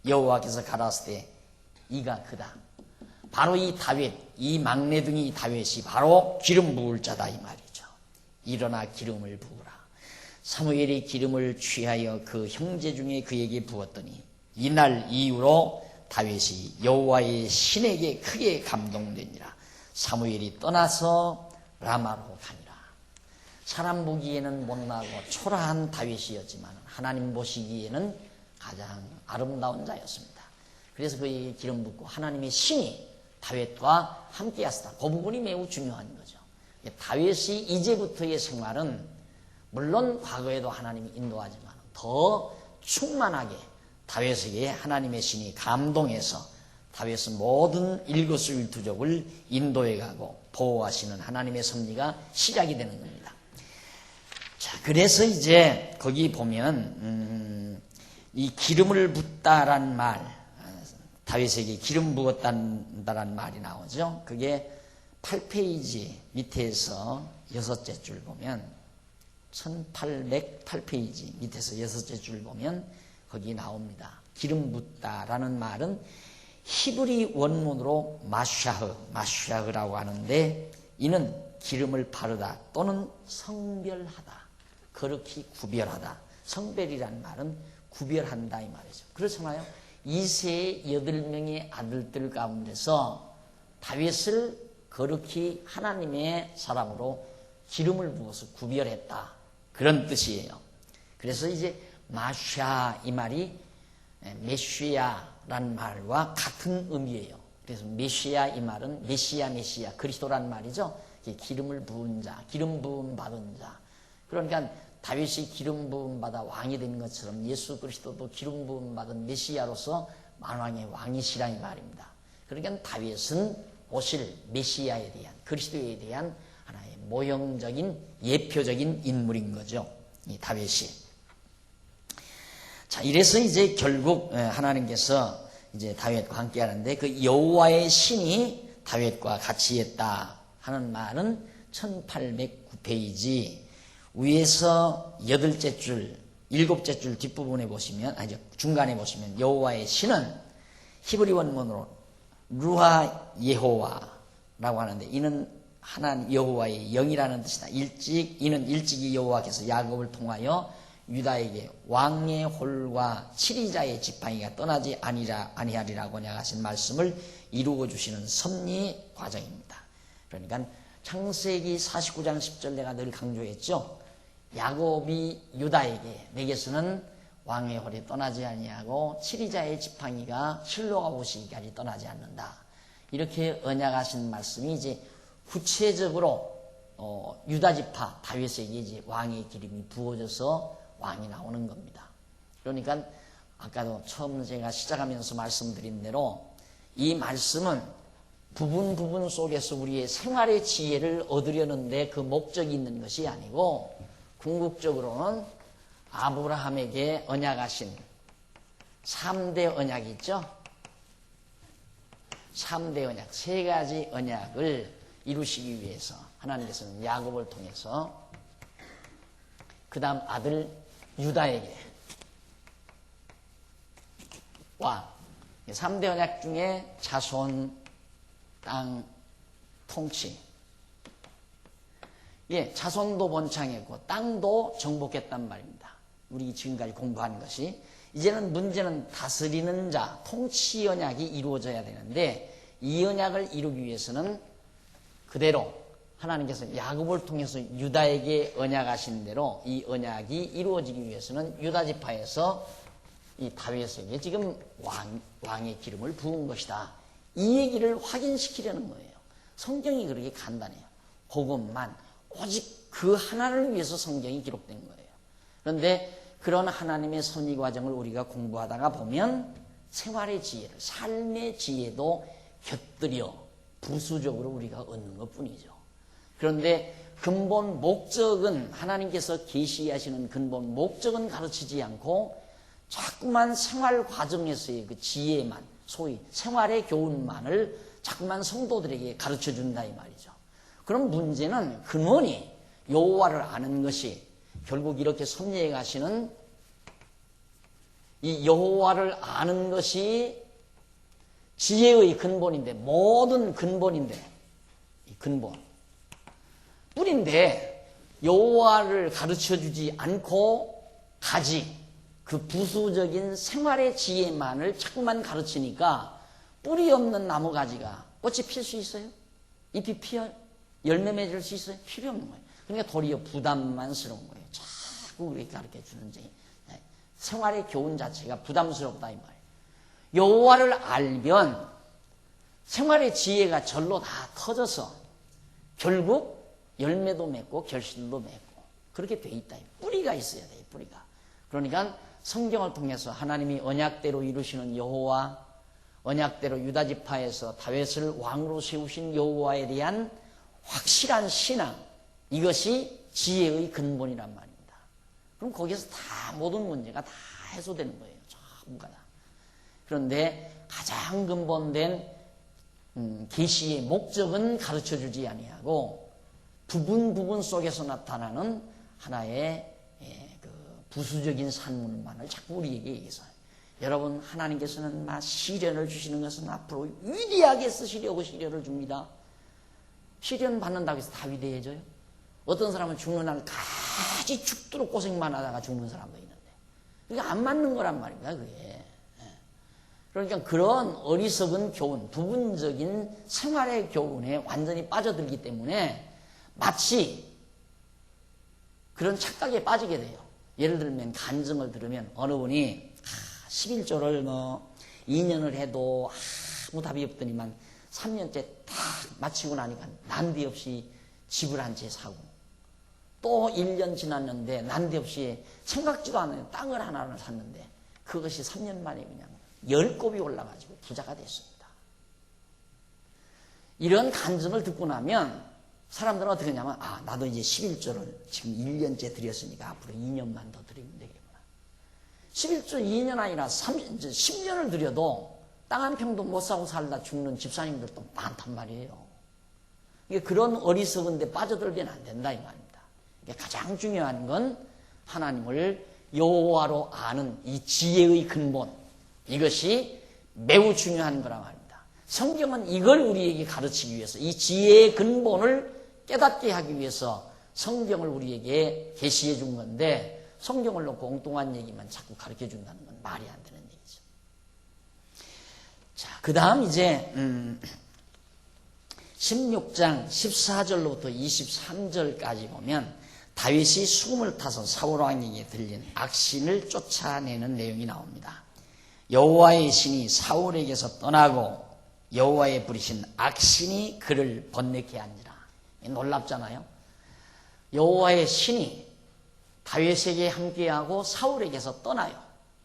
여호와께서 가라사대 때 이가 그다. 바로 이 다윗, 이 막내둥이 다윗이 바로 기름 부을 자다 이 말이죠. 일어나 기름을 부으라. 사무엘이 기름을 취하여 그 형제 중에 그에게 부었더니 이날 이후로 다윗이 여호와의 신에게 크게 감동되니라. 사무엘이 떠나서 라마로 가니라. 사람 보기에는 못나고 초라한 다윗이었지만 하나님 보시기에는 가장 아름다운 자였습니다. 그래서 그에게 기름 붓고 하나님의 신이 다윗과 함께 하시다. 그 부분이 매우 중요한 거죠. 다윗이 이제부터의 생활은 물론 과거에도 하나님이 인도하지만 더 충만하게 다윗에게 하나님의 신이 감동해서 다윗은 모든 일거수일투족을 인도해가고 보호하시는 하나님의 섭리가 시작이 되는 겁니다. 자, 그래서 이제 거기 보면 이 기름을 붓다란 말, 다윗에게 기름 부었다는 말이 나오죠. 그게 8페이지 밑에서 6째 줄 보면 1808페이지 밑에서 6째 줄 보면 거기 나옵니다. 기름 붓다라는 말은 히브리 원문으로 마샤흐라고 하는데 이는 기름을 바르다 또는 성별하다, 거룩히 구별하다. 성별이라는 말은 구별한다 이 말이죠. 그렇잖아요. 이세의 8명의 아들들 가운데서 다윗을 거룩히 하나님의 사람으로 기름을 부어서 구별했다. 그런 뜻이에요. 그래서 이제 마샤 이 말이 메시아란 말과 같은 의미예요. 그래서 메시아 이 말은 메시아 그리스도란 말이죠. 기름을 부은 자, 기름 부음 받은 자. 그러니까 다윗이 기름 부음 받아 왕이 된 것처럼 예수 그리스도도 기름 부음 받은 메시아로서 만왕의 왕이시라 이 말입니다. 그러니까 다윗은 오실 메시아에 대한 그리스도에 대한 하나의 모형적인 예표적인 인물인 거죠. 이 다윗이. 자, 이래서 이제 결국 하나님께서 이제 다윗과 함께 하는데 그 여호와의 신이 다윗과 같이 했다 하는 말은 1809페이지 위에서 8째 줄, 7째 줄 뒷부분에 보시면, 중간에 보시면 여호와의 신은 히브리 원문으로 루하 예호와라고 하는데 이는 하나님 여호와의 영이라는 뜻이다. 이는 일찍이 여호와께서 야곱을 통하여 유다에게 왕의 홀과 치리자의 지팡이가 떠나지 아니하리라고 하신 말씀을 이루어 주시는 섭리 과정입니다. 그러니까 창세기 49장 10절 내가 늘 강조했죠. 야곱이 유다에게 내게서는 왕의 홀이 떠나지 아니하고 치리자의 지팡이가 실로가 오시기까지 떠나지 않는다. 이렇게 언약하신 말씀이 이제 구체적으로 유다 지파 다윗에게 이제 왕의 기름이 부어져서 왕이 나오는 겁니다. 그러니까 아까도 처음 제가 시작하면서 말씀드린 대로 이 말씀은 부분 속에서 우리의 생활의 지혜를 얻으려는데 그 목적이 있는 것이 아니고 궁극적으로는 아브라함에게 언약하신 3대 언약이 있죠. 3대 언약, 3가지 언약을 이루시기 위해서 하나님께서는 야곱을 통해서 그 다음 아들 유다에게 왕 3대 언약 중에 자손, 땅, 통치. 자손도 번창했고 땅도 정복했단 말입니다. 우리 지금까지 공부한 것이 이제는 문제는 다스리는 자, 통치 언약이 이루어져야 되는데 이 언약을 이루기 위해서는 그대로 하나님께서 야곱을 통해서 유다에게 언약하신 대로 이 언약이 이루어지기 위해서는 유다 지파에서 이 다윗에게 지금 왕의 기름을 부은 것이다. 이 얘기를 확인시키려는 거예요. 성경이 그렇게 간단해요. 그것만 오직 그 하나를 위해서 성경이 기록된 거예요. 그런데 그런 하나님의 섭리 과정을 우리가 공부하다가 보면 생활의 지혜를, 삶의 지혜도 곁들여 부수적으로 우리가 얻는 것뿐이죠. 그런데 근본 목적은, 하나님께서 계시하시는 근본 목적은 가르치지 않고 자꾸만 생활 과정에서의 그 지혜만, 소위 생활의 교훈만을 자꾸만 성도들에게 가르쳐 준다 이 말이죠. 그럼 문제는 근원이 여호와를 아는 것이 결국 이렇게 섭리해 가시는 이 여호와를 아는 것이 지혜의 근본인데, 모든 근본인데, 이 근본 뿌리인데 여호와를 가르쳐 주지 않고 가지, 그 부수적인 생활의 지혜만을 자꾸만 가르치니까 뿌리 없는 나무 가지가 꽃이 필 수 있어요? 잎이 피어 열매 맺을 수 있어요? 필요 없는 거예요. 그러니까 도리어 부담만스러운 거예요. 자꾸 우리에게 가르쳐 주는 생활의 교훈 자체가 부담스럽다 이 말이에요. 여호와를 알면 생활의 지혜가 절로 다 터져서 결국 열매도 맺고 결실도 맺고 그렇게 돼 있다. 뿌리가 있어야 돼요. 뿌리가. 그러니까 성경을 통해서 하나님이 언약대로 이루시는 여호와, 언약대로 유다 지파에서 다윗을 왕으로 세우신 여호와에 대한 확실한 신앙, 이것이 지혜의 근본이란 말입니다. 그럼 거기서 다 모든 문제가 다 해소되는 거예요. 전부가 다. 그런데 가장 근본된 계시의 목적은 가르쳐주지 아니하고 부분 속에서 나타나는 하나의 그 부수적인 산물만을 자꾸 우리에게 얘기해서, 여러분, 하나님께서는 시련을 주시는 것은 앞으로 위대하게 쓰시려고 시련을 줍니다. 시련 받는다고 해서 다 위대해져요? 어떤 사람은 죽는 날까지 죽도록 고생만 하다가 죽는 사람도 있는데, 그게 안 맞는 거란 말입니다. 그게. 그러니까 그런 어리석은 교훈, 부분적인 생활의 교훈에 완전히 빠져들기 때문에 마치 그런 착각에 빠지게 돼요. 예를 들면 간증을 들으면 어느 분이 11조를 2년을 해도 아무 답이 없더니만 3년째 딱 마치고 나니까 난데없이 집을 한 채 사고, 또 1년 지났는데 난데없이 생각지도 않은 땅을 하나를 샀는데 그것이 3년 만에 그냥 10곱이 올라가지고 부자가 됐습니다. 이런 간증을 듣고 나면 사람들은 어떻게 하냐면, 나도 이제 11조를 지금 1년째 드렸으니까 앞으로 2년만 더 드리면 되겠구나. 11조 2년 아니라 10년을 드려도 땅 한 평도 못 사고 살다 죽는 집사님들도 많단 말이에요. 이게 그런 어리석은 데 빠져들면 안 된다 이 말입니다. 이게 가장 중요한 건 하나님을 여호와로 아는 이 지혜의 근본, 이것이 매우 중요한 거란 말입니다. 성경은 이걸 우리에게 가르치기 위해서, 이 지혜의 근본을 깨닫게 하기 위해서 성경을 우리에게 계시해 준 건데, 성경을 놓고 엉뚱한 얘기만 자꾸 가르쳐 준다는 건 말이 안 되는 얘기죠. 자, 그 다음 이제 16장 14절로부터 23절까지 보면 다윗이 수금을 타서 사울 왕에게 들린 악신을 쫓아내는 내용이 나옵니다. 여호와의 신이 사울에게서 떠나고 여호와의 부리신 악신이 그를 번뇌케 한지라. 놀랍잖아요. 여호와의 신이 다윗에게 함께하고 사울에게서 떠나요.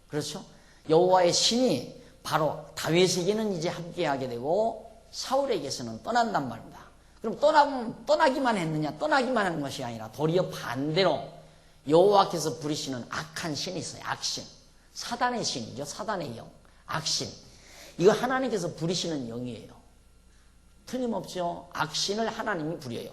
그렇죠? 여호와의 신이 바로 다윗에게는 이제 함께하게 되고 사울에게서는 떠난단 말입니다. 그럼 떠나기만 했느냐? 떠나기만 한 것이 아니라 도리어 반대로 여호와께서 부리시는 악한 신이 있어요. 악신. 사단의 신이죠. 사단의 영. 악신. 이거 하나님께서 부리시는 영이에요. 틀림없죠. 악신을 하나님이 부려요.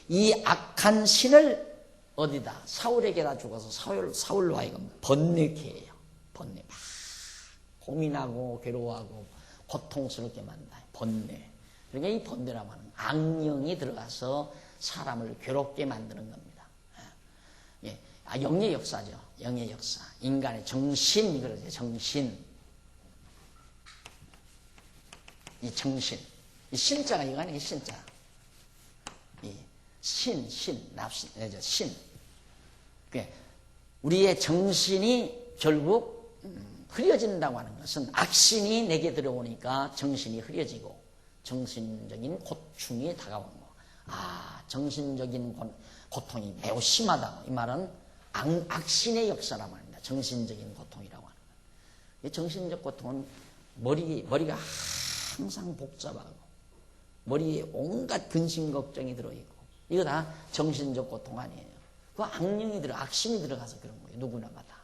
이 악한 신을 어디다? 사울에게다 죽어서 사울로 하여금 번뇌케 해요. 번뇌. 막 고민하고 괴로워하고 고통스럽게 만든다. 번뇌. 그러니까 이 번뇌라고 하는 악령이 들어가서 사람을 괴롭게 만드는 겁니다. 예. 영의 역사죠. 영의 역사. 인간의 정신, 그러죠. 정신. 이 정신. 이 신자가 이거 신자. 이 납신, 신. 우리의 정신이 결국 흐려진다고 하는 것은 악신이 내게 들어오니까 정신이 흐려지고 정신적인 고충이 다가오는 거. 정신적인 고통이 매우 심하다. 이 말은 악신의 역사란 말입니다. 정신적인 고통이라고 하는 거. 이 정신적 고통은 머리가 항상 복잡하고 머리에 온갖 근심 걱정이 들어있고 이거 다 정신적 고통 아니에요. 그 악신이 들어가서 그런 거예요. 누구나마다.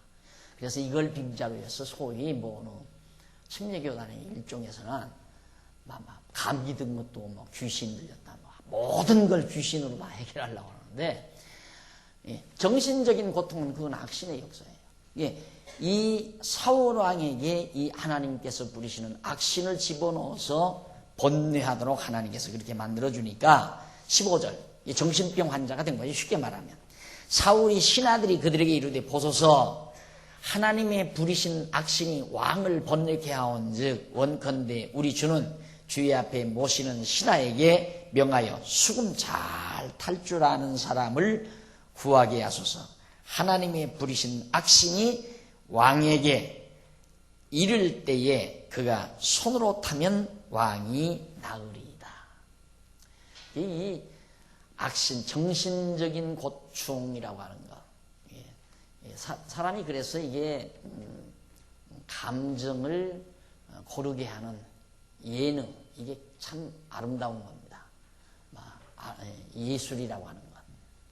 그래서 이걸 빙자로 해서 소위 침례교단의 일종에서는 감기 든 것도 귀신 들렸다. 모든 걸 귀신으로 다 해결하려고 하는데 정신적인 고통은 그건 악신의 역사예요. 이 사울왕에게 이 하나님께서 부리시는 악신을 집어넣어서 번뇌하도록 하나님께서 그렇게 만들어주니까 15절 이 정신병 환자가 된 거예요. 쉽게 말하면 사울이 신하들이 그들에게 이르되 보소서 하나님의 부리신 악신이 왕을 번뇌케 하온즉 원컨대 우리 주는 주의 앞에 모시는 신하에게 명하여 수금 잘 탈 줄 아는 사람을 구하게 하소서. 하나님의 부리신 악신이 왕에게 이를 때에 그가 손으로 타면 왕이 나으리이다. 이 악신, 정신적인 고충이라고 하는 거. 사람이 그래서 이게 감정을 고르게 하는 예능, 이게 참 아름다운 겁니다. 예술이라고 하는 것.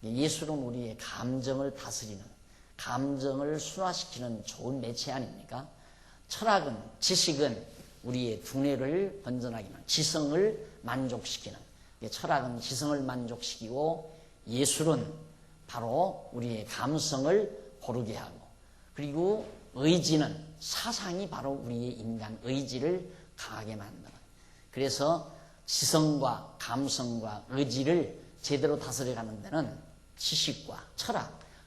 예술은 우리의 감정을 다스리는, 감정을 순화시키는 좋은 매체 아닙니까? 철학은, 지식은 우리의 두뇌를 번전하게 하는, 지성을 만족시키는, 철학은 지성을 만족시키고 예술은 바로 우리의 감성을 고르게 하고, 그리고 의지는, 사상이 바로 우리의 인간 의지를 강하게 만드는, 그래서 지성과 감성과 의지를 제대로 다스려가는 데는 지식과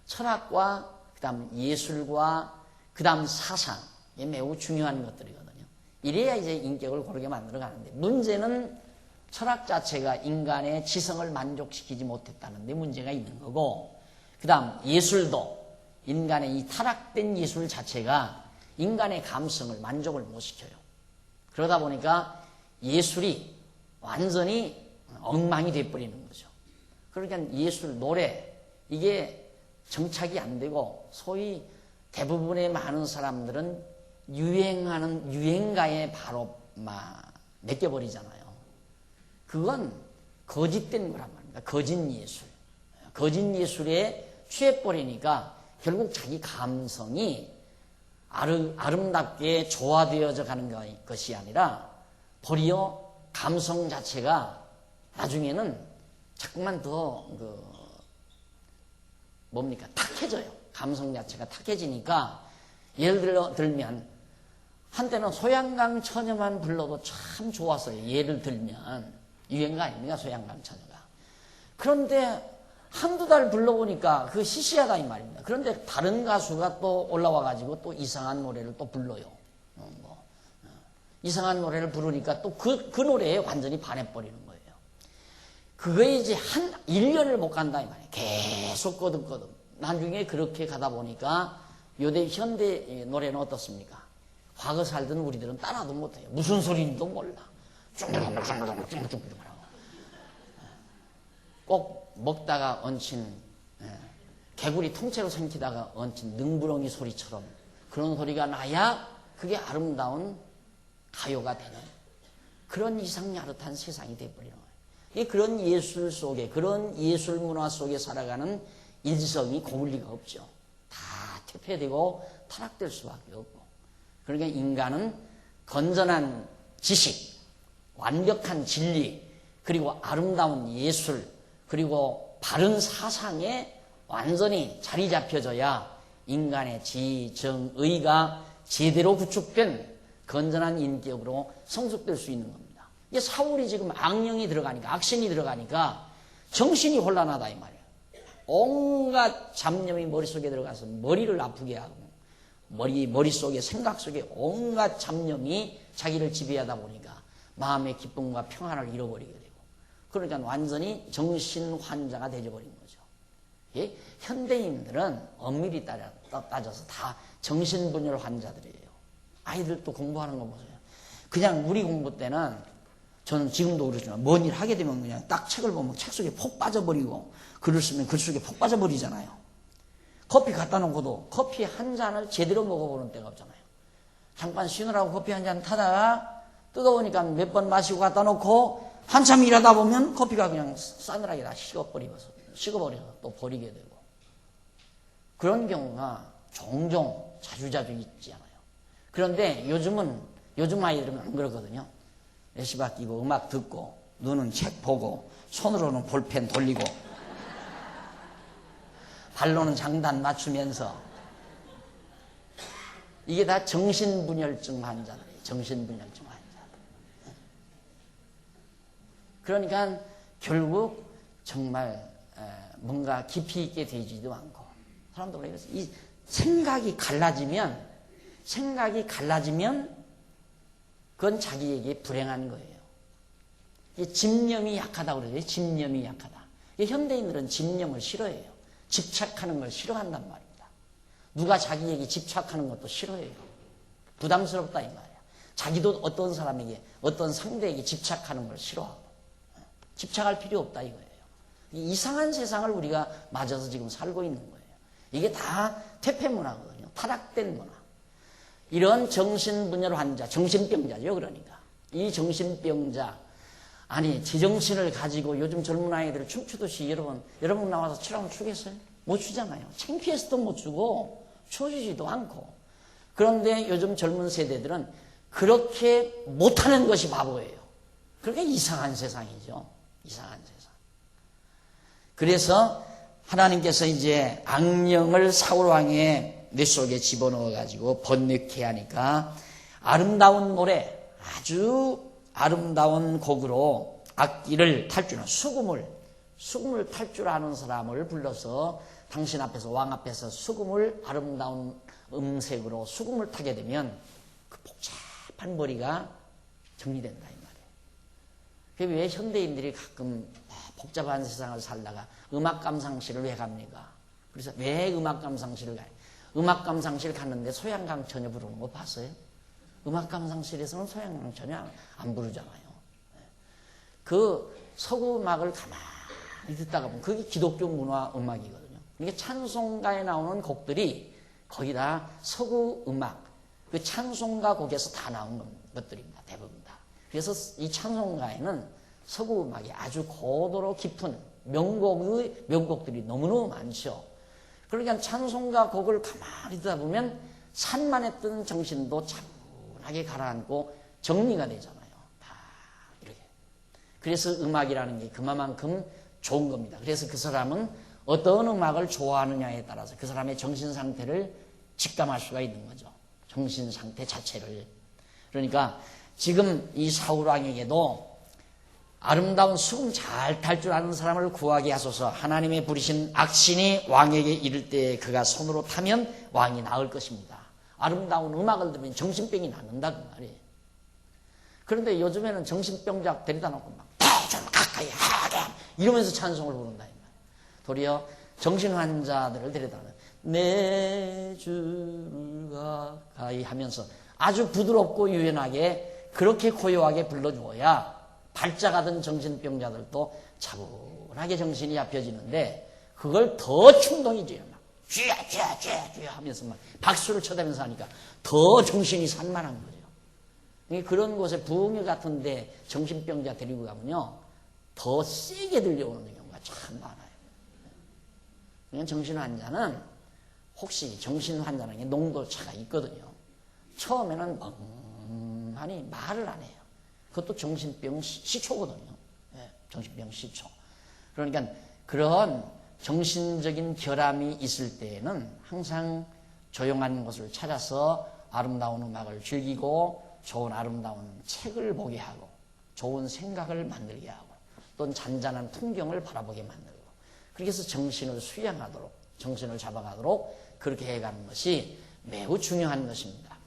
철학과 그 다음 예술과 그 다음 사상, 이게 매우 중요한 것들이거든요. 이래야 이제 인격을 고르게 만들어가는데, 문제는 철학 자체가 인간의 지성을 만족시키지 못했다는 데 문제가 있는 거고, 그 다음 예술도 인간의 이 타락된 예술 자체가 인간의 감성을 만족을 못 시켜요. 그러다 보니까 예술이 완전히 엉망이 돼버리는 거죠. 그러니까 예술, 노래, 이게 정착이 안 되고, 소위 대부분의 많은 사람들은 유행하는 유행가에 바로 맡겨버리잖아요. 그건 거짓된 거란 말입니다. 거짓 예술. 거짓 예술에 취해버리니까 결국 자기 감성이 아름답게 조화되어져 가는 것이 아니라 도리어 감성 자체가 나중에는 자꾸만 더 탁해져요. 감성 자체가 탁해지니까 예를 들면 한때는 소양강 처녀만 불러도 참 좋았어요. 예를 들면 유행가 아닙니까? 소양강 처녀가. 그런데 한두 달 불러보니까 그 시시하다 이 말입니다. 그런데 다른 가수가 또 올라와가지고 또 이상한 노래를 또 불러요. 이상한 노래를 부르니까 또 그 노래에 완전히 반해버리는 거예요. 그거에 이제 1년을 못 간다 이 말이에요. 계속 거듭거듭. 나중에 그렇게 가다 보니까 현대 노래는 어떻습니까? 과거 살던 우리들은 따라도 못해요. 무슨 소리인지도 몰라. 꼭 먹다가 얹힌 개구리 통째로 삼키다가 얹힌 능부렁이 소리처럼 그런 소리가 나야 그게 아름다운 가요가 되는 그런 이상야릇한 세상이 되어버리는 거예요. 그런 예술 속에, 그런 예술 문화 속에 살아가는 일성이 고물 리가 없죠. 다 퇴폐되고 타락될 수밖에 없고. 그러니까 인간은 건전한 지식, 완벽한 진리, 그리고 아름다운 예술, 그리고 바른 사상에 완전히 자리 잡혀져야 인간의 지정의가 제대로 구축된 건전한 인격으로 성숙될 수 있는 겁니다. 이게 사울이 지금 악령이 들어가니까, 악신이 들어가니까 정신이 혼란하다 이 말이에요. 온갖 잡념이 머릿속에 들어가서 머리를 아프게 하고 머릿속에 생각 속에 온갖 잡념이 자기를 지배하다 보니까 마음의 기쁨과 평안을 잃어버리게 되고 그러니까 완전히 정신 환자가 되어버린 거죠. 예? 현대인들은 엄밀히 따져서 다 정신분열 환자들이에요. 아이들도 공부하는 거 보세요. 그냥 우리 공부 때는 저는 지금도 그렇지만 뭔 일 하게 되면 그냥 딱 책을 보면 책 속에 폭 빠져버리고 글을 쓰면 글 속에 폭 빠져버리잖아요. 커피 갖다 놓고도 커피 한 잔을 제대로 먹어보는 때가 없잖아요. 잠깐 쉬느라고 커피 한 잔 타다가 뜨거우니까 몇 번 마시고 갖다 놓고 한참 일하다 보면 커피가 그냥 싸늘하게 다 식어버려서 또 버리게 되고 그런 경우가 종종 자주자주 있지 않아요. 그런데 요즘 아이들은 안 그러거든요. 레시바 끼고 음악 듣고 눈은 책 보고 손으로는 볼펜 돌리고 발로는 장단 맞추면서 이게 다 정신분열증 환자들이에요. 정신분열증 환자들. 그러니까 결국 정말 뭔가 깊이 있게 되지도 않고 사람도 그래요. 이 생각이 갈라지면 그건 자기에게 불행한 거예요. 집념이 약하다고 그러죠. 집념이 약하다. 현대인들은 집념을 싫어해요. 집착하는 걸 싫어한단 말입니다. 누가 자기에게 집착하는 것도 싫어해요. 부담스럽다 이 말이야. 자기도 어떤 사람에게 어떤 상대에게 집착하는 걸 싫어하고 집착할 필요 없다 이거예요. 이상한 세상을 우리가 맞아서 지금 살고 있는 거예요. 이게 다 퇴폐 문화거든요. 타락된 문화. 이런 정신분열 환자, 정신병자죠. 그러니까 이 정신병자 아니 제정신을 가지고 요즘 젊은 아이들 춤추듯이 여러분 나와서 추라면 추겠어요? 못 추잖아요. 창피해서도 못 추고 추지도 않고. 그런데 요즘 젊은 세대들은 그렇게 못하는 것이 바보예요. 그러니까 이상한 세상이죠. 이상한 세상. 그래서 하나님께서 이제 악령을 사울왕의 뇌 속에 집어넣어 가지고 번뇌케 하니까 아름다운 노래, 아주 아름다운 곡으로 악기를 탈 줄 아는 수금을 탈 줄 아는 사람을 불러서 당신 앞에서 왕 앞에서 수금을 아름다운 음색으로 수금을 타게 되면 그 복잡한 머리가 정리된다 이 말이에요. 왜 현대인들이 가끔 복잡한 세상을 살다가 음악 감상실을 왜 갑니까? 그래서 왜 음악 감상실을 가요? 음악 감상실 갔는데 소양강 처녀 부르는 거 봤어요? 음악 감상실에서는 소양강 처녀 안 부르잖아요. 그 서구 음악을 가만히 듣다가 보면 그게 기독교 문화 음악이거든요. 그러니까 찬송가에 나오는 곡들이 거의 다 서구 음악, 그 찬송가 곡에서 다 나온 것들입니다. 대부분 다. 그래서 이 찬송가에는 서구 음악이 아주 고도로 깊은 명곡들이 너무너무 많죠. 그러니까 찬송가 곡을 가만히 듣다 보면 산만했던 정신도 차분하게 가라앉고 정리가 되잖아요. 다 이렇게. 그래서 음악이라는 게 그만큼 좋은 겁니다. 그래서 그 사람은 어떤 음악을 좋아하느냐에 따라서 그 사람의 정신 상태를 직감할 수가 있는 거죠. 정신 상태 자체를. 그러니까 지금 이 사울왕에게도 아름다운 수금 잘 탈 줄 아는 사람을 구하게 하소서. 하나님의 부리신 악신이 왕에게 이를 때 그가 손으로 타면 왕이 나을 것입니다. 아름다운 음악을 들으면 정신병이 낫는다 그 말이에요. 그런데 요즘에는 정신병자 데려다 놓고 막 좀 가까이 하게 이러면서 찬송을 부른다 이 말이에요. 도리어 정신환자들을 데려다 놓고 내 주를 가까이 하면서 아주 부드럽고 유연하게 그렇게 고요하게 불러주어야 발작하던 정신병자들도 차분하게 정신이 잡혀지는데 그걸 더 충동이지. 막 쥐야 하면서 막 박수를 쳐대면서 하니까 더 정신이 산만한 거죠. 그런 곳에 부흥회 같은데 정신병자 데리고 가면요 더 세게 들려오는 경우가 참 많아요. 정신환자는 혹시 정신환자라는 게 농도차가 있거든요. 처음에는 멍하니 말을 안 해요. 그것도 정신병 시초거든요. 네, 정신병 시초. 그러니까 그런 정신적인 결함이 있을 때에는 항상 조용한 곳을 찾아서 아름다운 음악을 즐기고 좋은 아름다운 책을 보게 하고 좋은 생각을 만들게 하고 또는 잔잔한 풍경을 바라보게 만들고 그렇게 해서 정신을 수양하도록, 정신을 잡아가도록 그렇게 해가는 것이 매우 중요한 것입니다.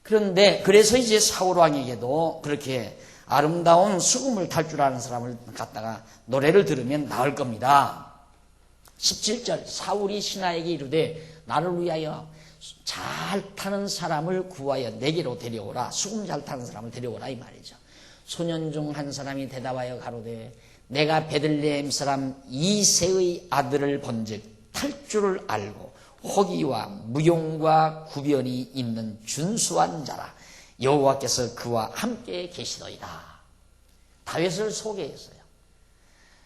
그런데 그래서 이제 사울 왕에게도 그렇게 아름다운 수금을 탈 줄 아는 사람을 갖다가 노래를 들으면 나을 겁니다. 17절 사울이 신하에게 이르되 나를 위하여 잘 타는 사람을 구하여 내게로 데려오라. 수금 잘 타는 사람을 데려오라 이 말이죠. 소년 중 한 사람이 대답하여 가로되 내가 베들레헴 사람 이새의 아들을 본즉 탈 줄을 알고 호기와 무용과 구변이 있는 준수한 자라. 여호와께서 그와 함께 계시더이다. 다윗을 소개했어요.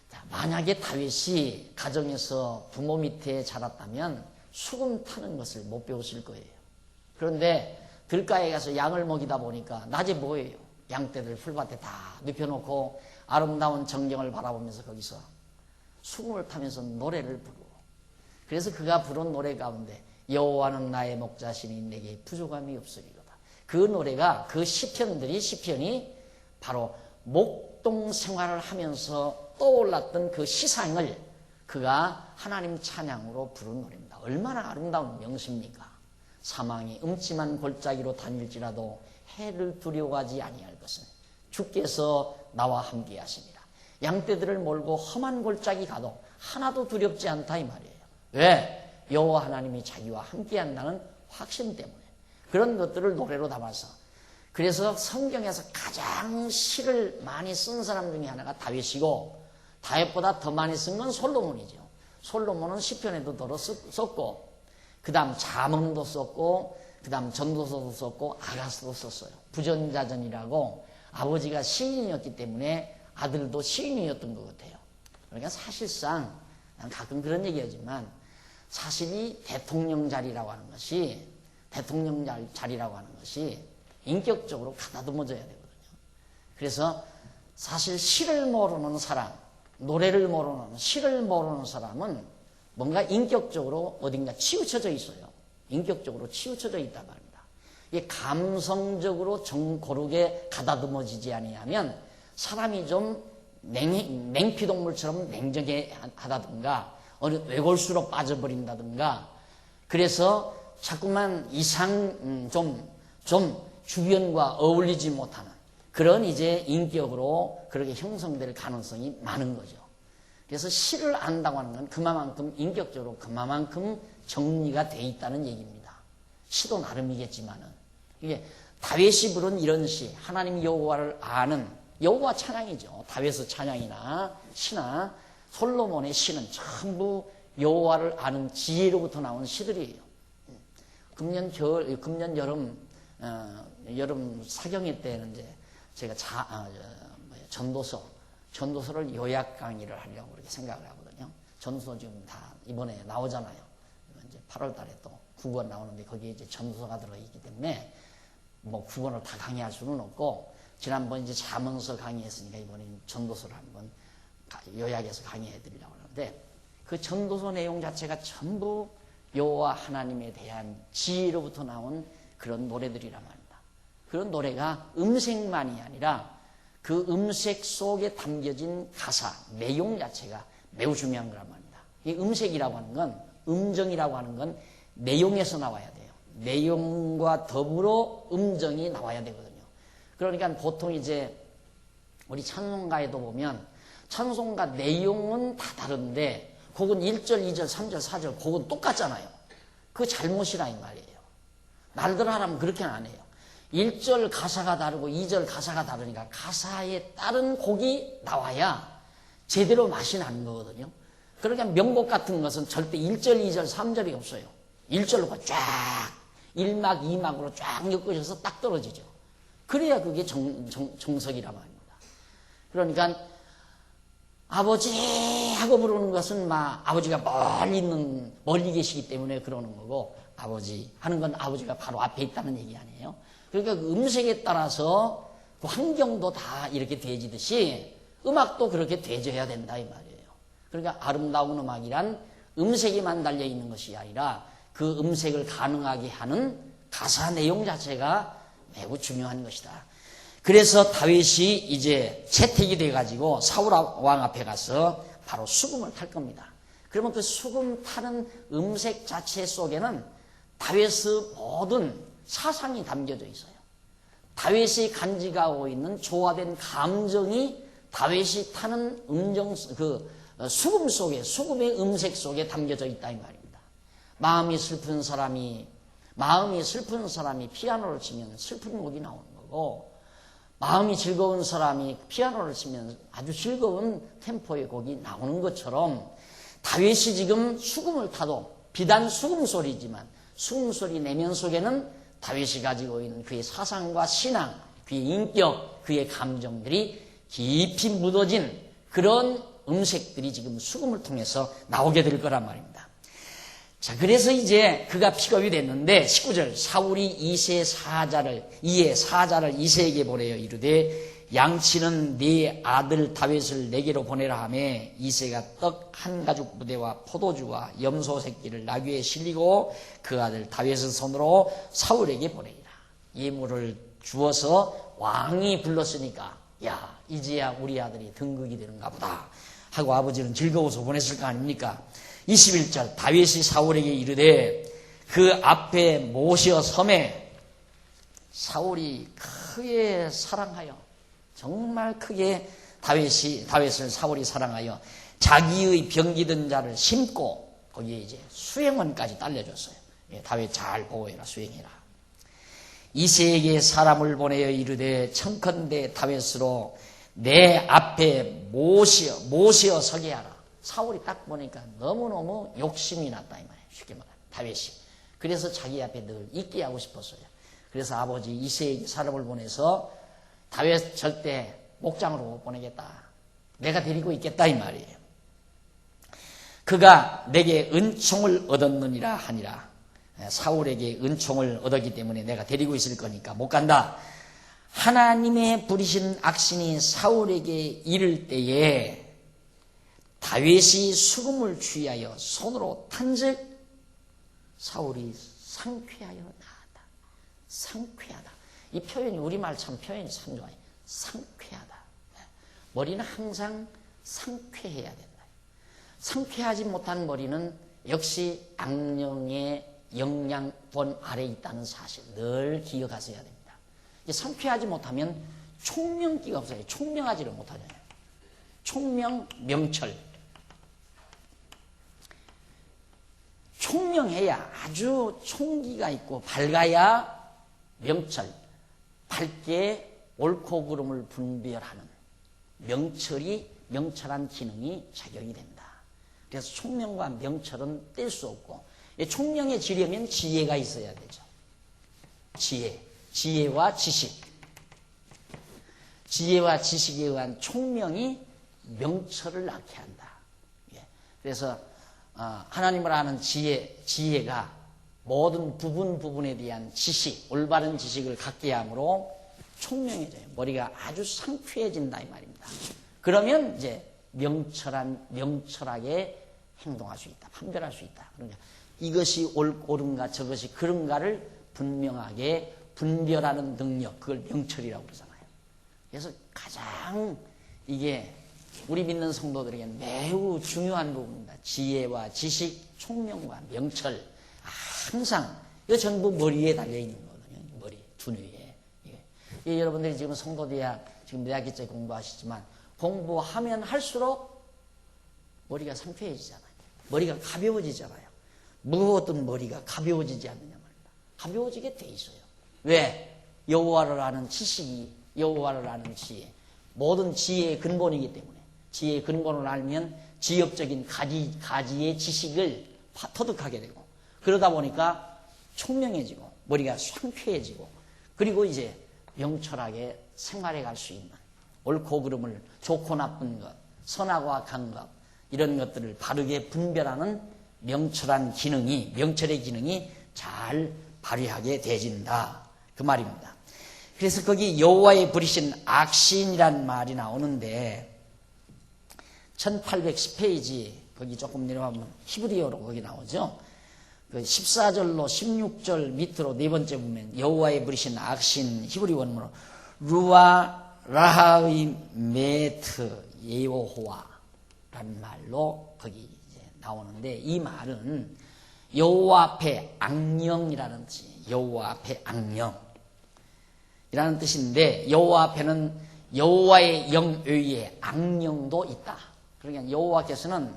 자, 만약에 다윗이 가정에서 부모 밑에 자랐다면 수금 타는 것을 못 배웠을 거예요. 그런데 들가에 가서 양을 먹이다 보니까 낮에 뭐예요? 양떼들 풀밭에 다 눕혀놓고 아름다운 전경을 바라보면서 거기서 수금을 타면서 노래를 부르고, 그래서 그가 부른 노래 가운데 여호와는 나의 목자시니 내게 부족함이 없으리로다. 그 노래가, 그 시편이 바로 목동 생활을 하면서 떠올랐던 그 시상을 그가 하나님 찬양으로 부른 노래입니다. 얼마나 아름다운 명시입니까? 사망이 음침한 골짜기로 다닐지라도 해를 두려워하지 아니할 것은 주께서 나와 함께 하십니다. 양떼들을 몰고 험한 골짜기 가도 하나도 두렵지 않다 이 말이에요. 왜? 여호와 하나님이 자기와 함께 한다는 확신 때문에. 그런 것들을 노래로 담아서, 그래서 성경에서 가장 시를 많이 쓴 사람 중에 하나가 다윗이고, 다윗보다 더 많이 쓴 건 솔로몬이죠. 솔로몬은 시편에도 더러 썼고, 그 다음 잠언도 썼고, 그 다음 전도서도 썼고, 아가서도 썼어요. 부전자전이라고 아버지가 시인이었기 때문에 아들도 시인이었던 것 같아요. 그러니까 사실상 난 가끔 그런 얘기하지만 사실 이 대통령 자리라고 하는 것이 인격적으로 가다듬어져야 되거든요. 그래서 사실 시를 모르는 사람, 노래를 모르는, 시를 모르는 사람은 뭔가 인격적으로 어딘가 치우쳐져 있어요. 인격적으로 치우쳐져 있단 말입니다. 이게 감성적으로 고르게 가다듬어지지 아니하면 사람이 좀 냉피동물처럼 냉정하다든가 어느 외골수로 빠져버린다든가, 그래서 자꾸만 좀 주변과 어울리지 못하는 그런 이제 인격으로 그렇게 형성될 가능성이 많은 거죠. 그래서 시를 안다고 하는 건 그만큼 인격적으로 그만큼 정리가 돼 있다는 얘기입니다. 시도 나름이겠지만은, 이게 다윗이 부른 이런 시, 하나님 여호와를 아는 여호와 찬양이죠. 다윗의 찬양이나 시나 솔로몬의 시는 전부 여호와를 아는 지혜로부터 나온 시들이에요. 금년 여름 사경회 때는 이제 제가 전도서를 요약 강의를 하려고 그렇게 생각을 하거든요. 전도서 지금 다 이번에 나오잖아요. 이제 8월 달에 또 9권 나오는데 거기에 이제 전도서가 들어있기 때문에 뭐 9권을 다 강의할 수는 없고, 지난번 이제 잠언서 강의했으니까 이번엔 전도서를 한번 요약해서 강의해 드리려고 하는데, 그 전도서 내용 자체가 전부 여호와 하나님에 대한 지혜로부터 나온 그런 노래들이란 말입니다. 그런 노래가 음색만이 아니라 그 음색 속에 담겨진 가사, 내용 자체가 매우 중요한 거란 말입니다. 이 음색이라고 하는 건, 음정이라고 하는 건 내용에서 나와야 돼요. 내용과 더불어 음정이 나와야 되거든요. 그러니까 보통 이제 우리 찬송가에도 보면 찬송가 내용은 다 다른데 곡은 1절, 2절, 3절, 4절 곡은 똑같잖아요. 그거 잘못이라 이 말이에요. 날들 하라면 그렇게는 안 해요. 1절 가사가 다르고 2절 가사가 다르니까 가사에 따른 곡이 나와야 제대로 맛이 나는 거거든요. 그러니까 명곡 같은 것은 절대 1절, 2절, 3절이 없어요. 1절로 쫙 1막, 2막으로 쫙 엮어져서 딱 떨어지죠. 그래야 그게 정석이란 말입니다. 그러니까 아버지 하고 부르는 것은 막 아버지가 멀리 계시기 때문에 그러는 거고, 아버지 하는 건 아버지가 바로 앞에 있다는 얘기 아니에요. 그러니까 그 음색에 따라서 그 환경도 다 이렇게 되어지듯이 음악도 그렇게 되어져야 된다 이 말이에요. 그러니까 아름다운 음악이란 음색에만 달려 있는 것이 아니라 그 음색을 가능하게 하는 가사 내용 자체가 매우 중요한 것이다. 그래서 다윗이 이제 채택이 돼가지고 사울 왕 앞에 가서 바로 수금을 탈 겁니다. 그러면 그 수금 타는 음색 자체 속에는 다윗의 모든 사상이 담겨져 있어요. 다윗이 간직하고 있는 조화된 감정이 다윗이 타는 수금 속에, 수금의 음색 속에 담겨져 있다 이 말입니다. 마음이 슬픈 사람이 피아노를 치면 슬픈 곡이 나오는 거고, 마음이 즐거운 사람이 피아노를 치면 아주 즐거운 템포의 곡이 나오는 것처럼, 다윗이 지금 수금을 타도 비단 수금 소리지만 수금 소리 내면 속에는 다윗이 가지고 있는 그의 사상과 신앙, 그의 인격, 그의 감정들이 깊이 묻어진 그런 음색들이 지금 수금을 통해서 나오게 될 거란 말입니다. 자, 그래서 이제 그가 픽업이 됐는데 19절, 사울이 이새의 사자를 이새에게 보내어 이르되 양치는 네 아들 다윗을 내게로 보내라 하매 이새가 떡 한 가죽 부대와 포도주와 염소 새끼를 나귀에 실리고 그 아들 다윗의 손으로 사울에게 보내리라. 예물을 주어서 왕이 불렀으니까 야, 이제야 우리 아들이 등극이 되는가 보다 하고 아버지는 즐거워서 보냈을 거 아닙니까? 21절, 다윗이 사울에게 이르되 그 앞에 모시어 섬에, 사울이 크게 사랑하여, 정말 크게 다윗을 사울이 사랑하여 자기의 병기든 자를 심고 거기에 이제 수행원까지 딸려줬어요. 예, 다윗 잘 보호해라, 수행해라. 이새에게 사람을 보내어 이르되 청컨대 다윗으로 내 앞에 모시어 서게 하라. 사울이 딱 보니까 너무너무 욕심이 났다 이 말이에요. 쉽게 말하면 다윗이. 그래서 자기 앞에 늘 있게 하고 싶었어요. 그래서 아버지 이새에게 사람을 보내서 다윗 절대 목장으로 못 보내겠다. 내가 데리고 있겠다 이 말이에요. 그가 내게 은총을 얻었느니라 하니라. 사울에게 은총을 얻었기 때문에 내가 데리고 있을 거니까 못 간다. 하나님의 부리신 악신이 사울에게 이를 때에 다윗이 수금을 취하여 손으로 탄즉 사울이 상쾌하여 나았다. 상쾌하다. 이 표현이 우리말 참 표현이 참 좋아요. 상쾌하다. 머리는 항상 상쾌해야 된다. 상쾌하지 못한 머리는 역시 악령의 영향권 아래에 있다는 사실 늘 기억하셔야 됩니다. 상쾌하지 못하면 총명기가 없어요. 총명하지를 못하잖아요. 총명, 명철. 총명해야 아주 총기가 있고 밝아야 명철, 밝게 옳고 그름을 분별하는 명철한 기능이 작용이 된다. 그래서 총명과 명철은 뗄 수 없고, 총명해지려면 지혜가 있어야 되죠. 지혜와 지식. 지혜와 지식에 의한 총명이 명철을 낳게 한다. 그래서 하나님을 아는 지혜가 모든 부분에 대한 지식, 올바른 지식을 갖게 함으로 총명해져요. 머리가 아주 상쾌해진다 이 말입니다. 그러면 이제 명철하게 행동할 수 있다. 판별할 수 있다. 그러니까 이것이 옳은가 저것이 그런가를 분명하게 분별하는 능력, 그걸 명철이라고 그러잖아요. 그래서 가장 이게 우리 믿는 성도들에게는 매우 중요한 부분입니다. 지혜와 지식, 총명과 명철. 항상 이거 전부 머리에 달려있는 거거든요. 머리, 두뇌에. 여러분들이 지금 성도대학, 지금 대학기째 공부하시지만 공부하면 할수록 머리가 상쾌해지잖아요. 머리가 가벼워지잖아요. 무엇든 머리가 가벼워지지 않느냐 말입니다. 가벼워지게 돼 있어요. 왜? 여호와를 아는 지식이, 여호와를 아는 지혜. 모든 지혜의 근본이기 때문에. 지혜의 근본을 알면 지엽적인 가지의 지식을 터득하게 되고, 그러다 보니까 총명해지고 머리가 상쾌해지고, 그리고 이제 명철하게 생활해 갈 수 있는, 옳고 그름을, 좋고 나쁜 것, 선하고 악한 것, 이런 것들을 바르게 분별하는 명철의 기능이 잘 발휘하게 되진다 그 말입니다. 그래서 거기 여호와의 부리신 악신이란 말이 나오는데 1810페이지 거기 조금 내려가면 히브리어로 거기 나오죠. 그 14절로 16절 밑으로 네 번째 보면 여호와의 부리신 악신 히브리 원문으로 루아 라하의 메트 예호호와라는 말로 거기 이제 나오는데 이 말은 여호와 앞에 악령이라는 뜻이에요. 여호와 앞에 악령이라는 뜻인데 여호와 앞에는 여호와의 영 외에 악령도 있다. 그러니까 여호와께서는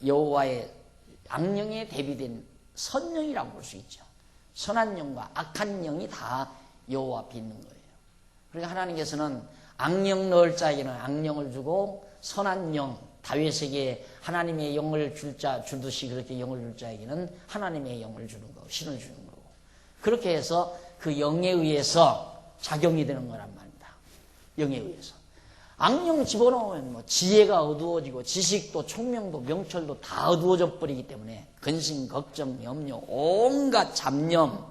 여호와의 악령에 대비된 선령이라고 볼 수 있죠. 선한 영과 악한 영이 다 여호와 앞에 있는 거예요. 그러니까 하나님께서는 악령 넣을 자에게는 악령을 주고 선한 영, 다윗에게 하나님의 영을 주듯이 그렇게 영을 줄 자에게는 하나님의 영을 주는 거고 신을 주는 거고 그렇게 해서 그 영에 의해서 작용이 되는 거란 말입니다. 영에 의해서. 악령 집어넣으면 뭐 지혜가 어두워지고 지식도 총명도 명철도 다 어두워져 버리기 때문에 근심, 걱정, 염려, 온갖 잡념,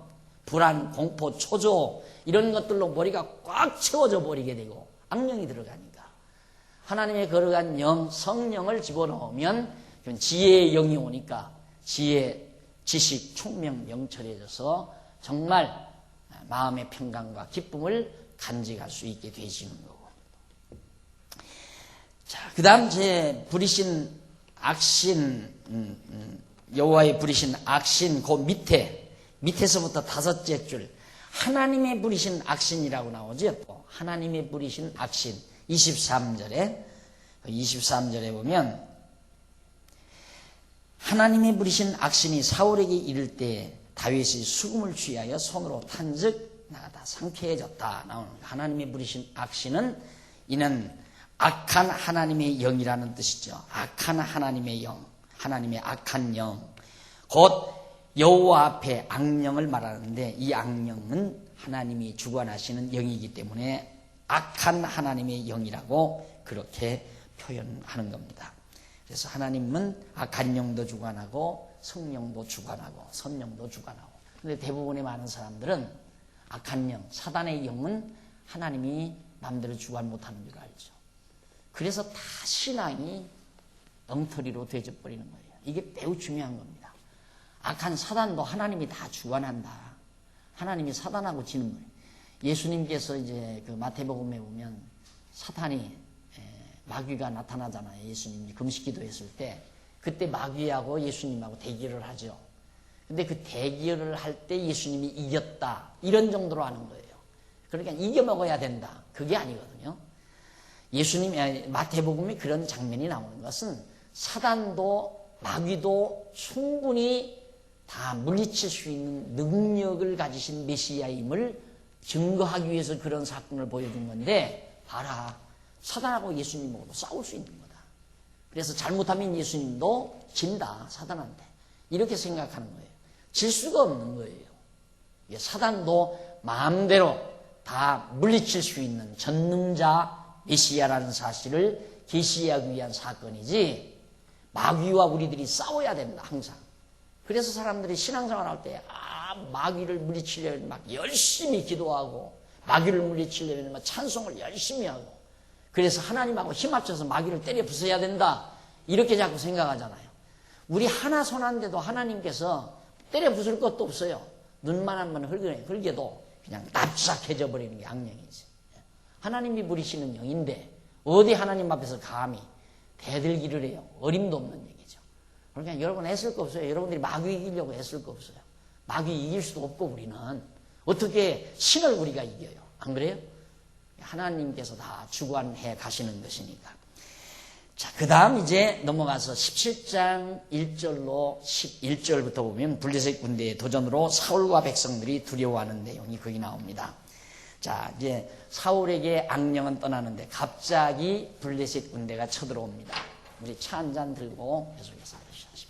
불안, 공포, 초조 이런 것들로 머리가 꽉 채워져 버리게 되고 악령이 들어가니까 하나님의 거룩한 영, 성령을 집어넣으면 지혜의 영이 오니까 지혜, 지식, 총명, 명철해져서 정말 마음의 평강과 기쁨을 간직할 수 있게 되시는 거고. 자, 그 다음 제 부리신 악신, 여호와의 부리신 악신, 그 밑에서부터 5째 줄, 하나님의 부리신 악신이라고 나오죠. 또 하나님의 부리신 악신, 23절에 보면, 하나님의 부리신 악신이 사울에게 이를 때 다윗이 수금을 취하여 손으로 탄즉 나다 상쾌해졌다. 나오는 하나님의 부리신 악신은 이는 악한 하나님의 영이라는 뜻이죠. 악한 하나님의 영, 하나님의 악한 영. 곧 여호와 앞에 악령을 말하는데 이 악령은 하나님이 주관하시는 영이기 때문에 악한 하나님의 영이라고 그렇게 표현하는 겁니다. 그래서 하나님은 악한 영도 주관하고 성령도 주관하고 선령도 주관하고. 그런데 대부분의 많은 사람들은 악한 영, 사단의 영은 하나님이 마음대로 주관 못하는 줄 알죠. 그래서 다 신앙이 엉터리로 되어버리는 거예요. 이게 매우 중요한 겁니다. 악한 사단도 하나님이 다 주관한다. 하나님이 사단하고 지는 거예요. 예수님께서 이제 그 마태복음에 보면 사탄이 마귀가 나타나잖아요. 예수님이 금식기도 했을 때 그때 마귀하고 예수님하고 대결을 하죠. 근데 그 대결을 할 때 예수님이 이겼다. 이런 정도로 하는 거예요. 그러니까 이겨먹어야 된다. 그게 아니거든요. 예수님, 마태복음에 그런 장면이 나오는 것은 사단도 마귀도 충분히 다 물리칠 수 있는 능력을 가지신 메시아임을 증거하기 위해서 그런 사건을 보여준 건데, 봐라, 사단하고 예수님하고도 싸울 수 있는 거다. 그래서 잘못하면 예수님도 진다, 사단한테. 이렇게 생각하는 거예요. 질 수가 없는 거예요. 사단도 마음대로 다 물리칠 수 있는 전능자 메시아라는 사실을 계시하기 위한 사건이지 마귀와 우리들이 싸워야 된다 항상. 그래서 사람들이 신앙생활 할 때 마귀를 물리치려면 막 열심히 기도하고 마귀를 물리치려면 막 찬송을 열심히 하고 그래서 하나님하고 힘 합쳐서 마귀를 때려 부숴야 된다 이렇게 자꾸 생각하잖아요. 우리 하나 손한데도 하나님께서 때려 부술 것도 없어요. 눈만 한번 흘겨도 그냥 납작해져 버리는 게 악령이지. 하나님이 부리시는 영인데 어디 하나님 앞에서 감히 대들기를 해요. 어림도 없는 얘기죠. 그러니까 여러분 애쓸 거 없어요. 여러분들이 마귀 이기려고 애쓸 거 없어요. 마귀 이길 수도 없고 우리는 어떻게 신을 우리가 이겨요. 안 그래요? 하나님께서 다 주관해 가시는 것이니까. 자, 그 다음 이제 넘어가서 17장 1절로 11절부터 보면 블레셋 군대의 도전으로 사울과 백성들이 두려워하는 내용이 거기 나옵니다. 자, 이제 사울에게 악령은 떠나는데 갑자기 블레셋 군대가 쳐들어옵니다. 우리 차 한 잔 들고 계속해서 하십시오.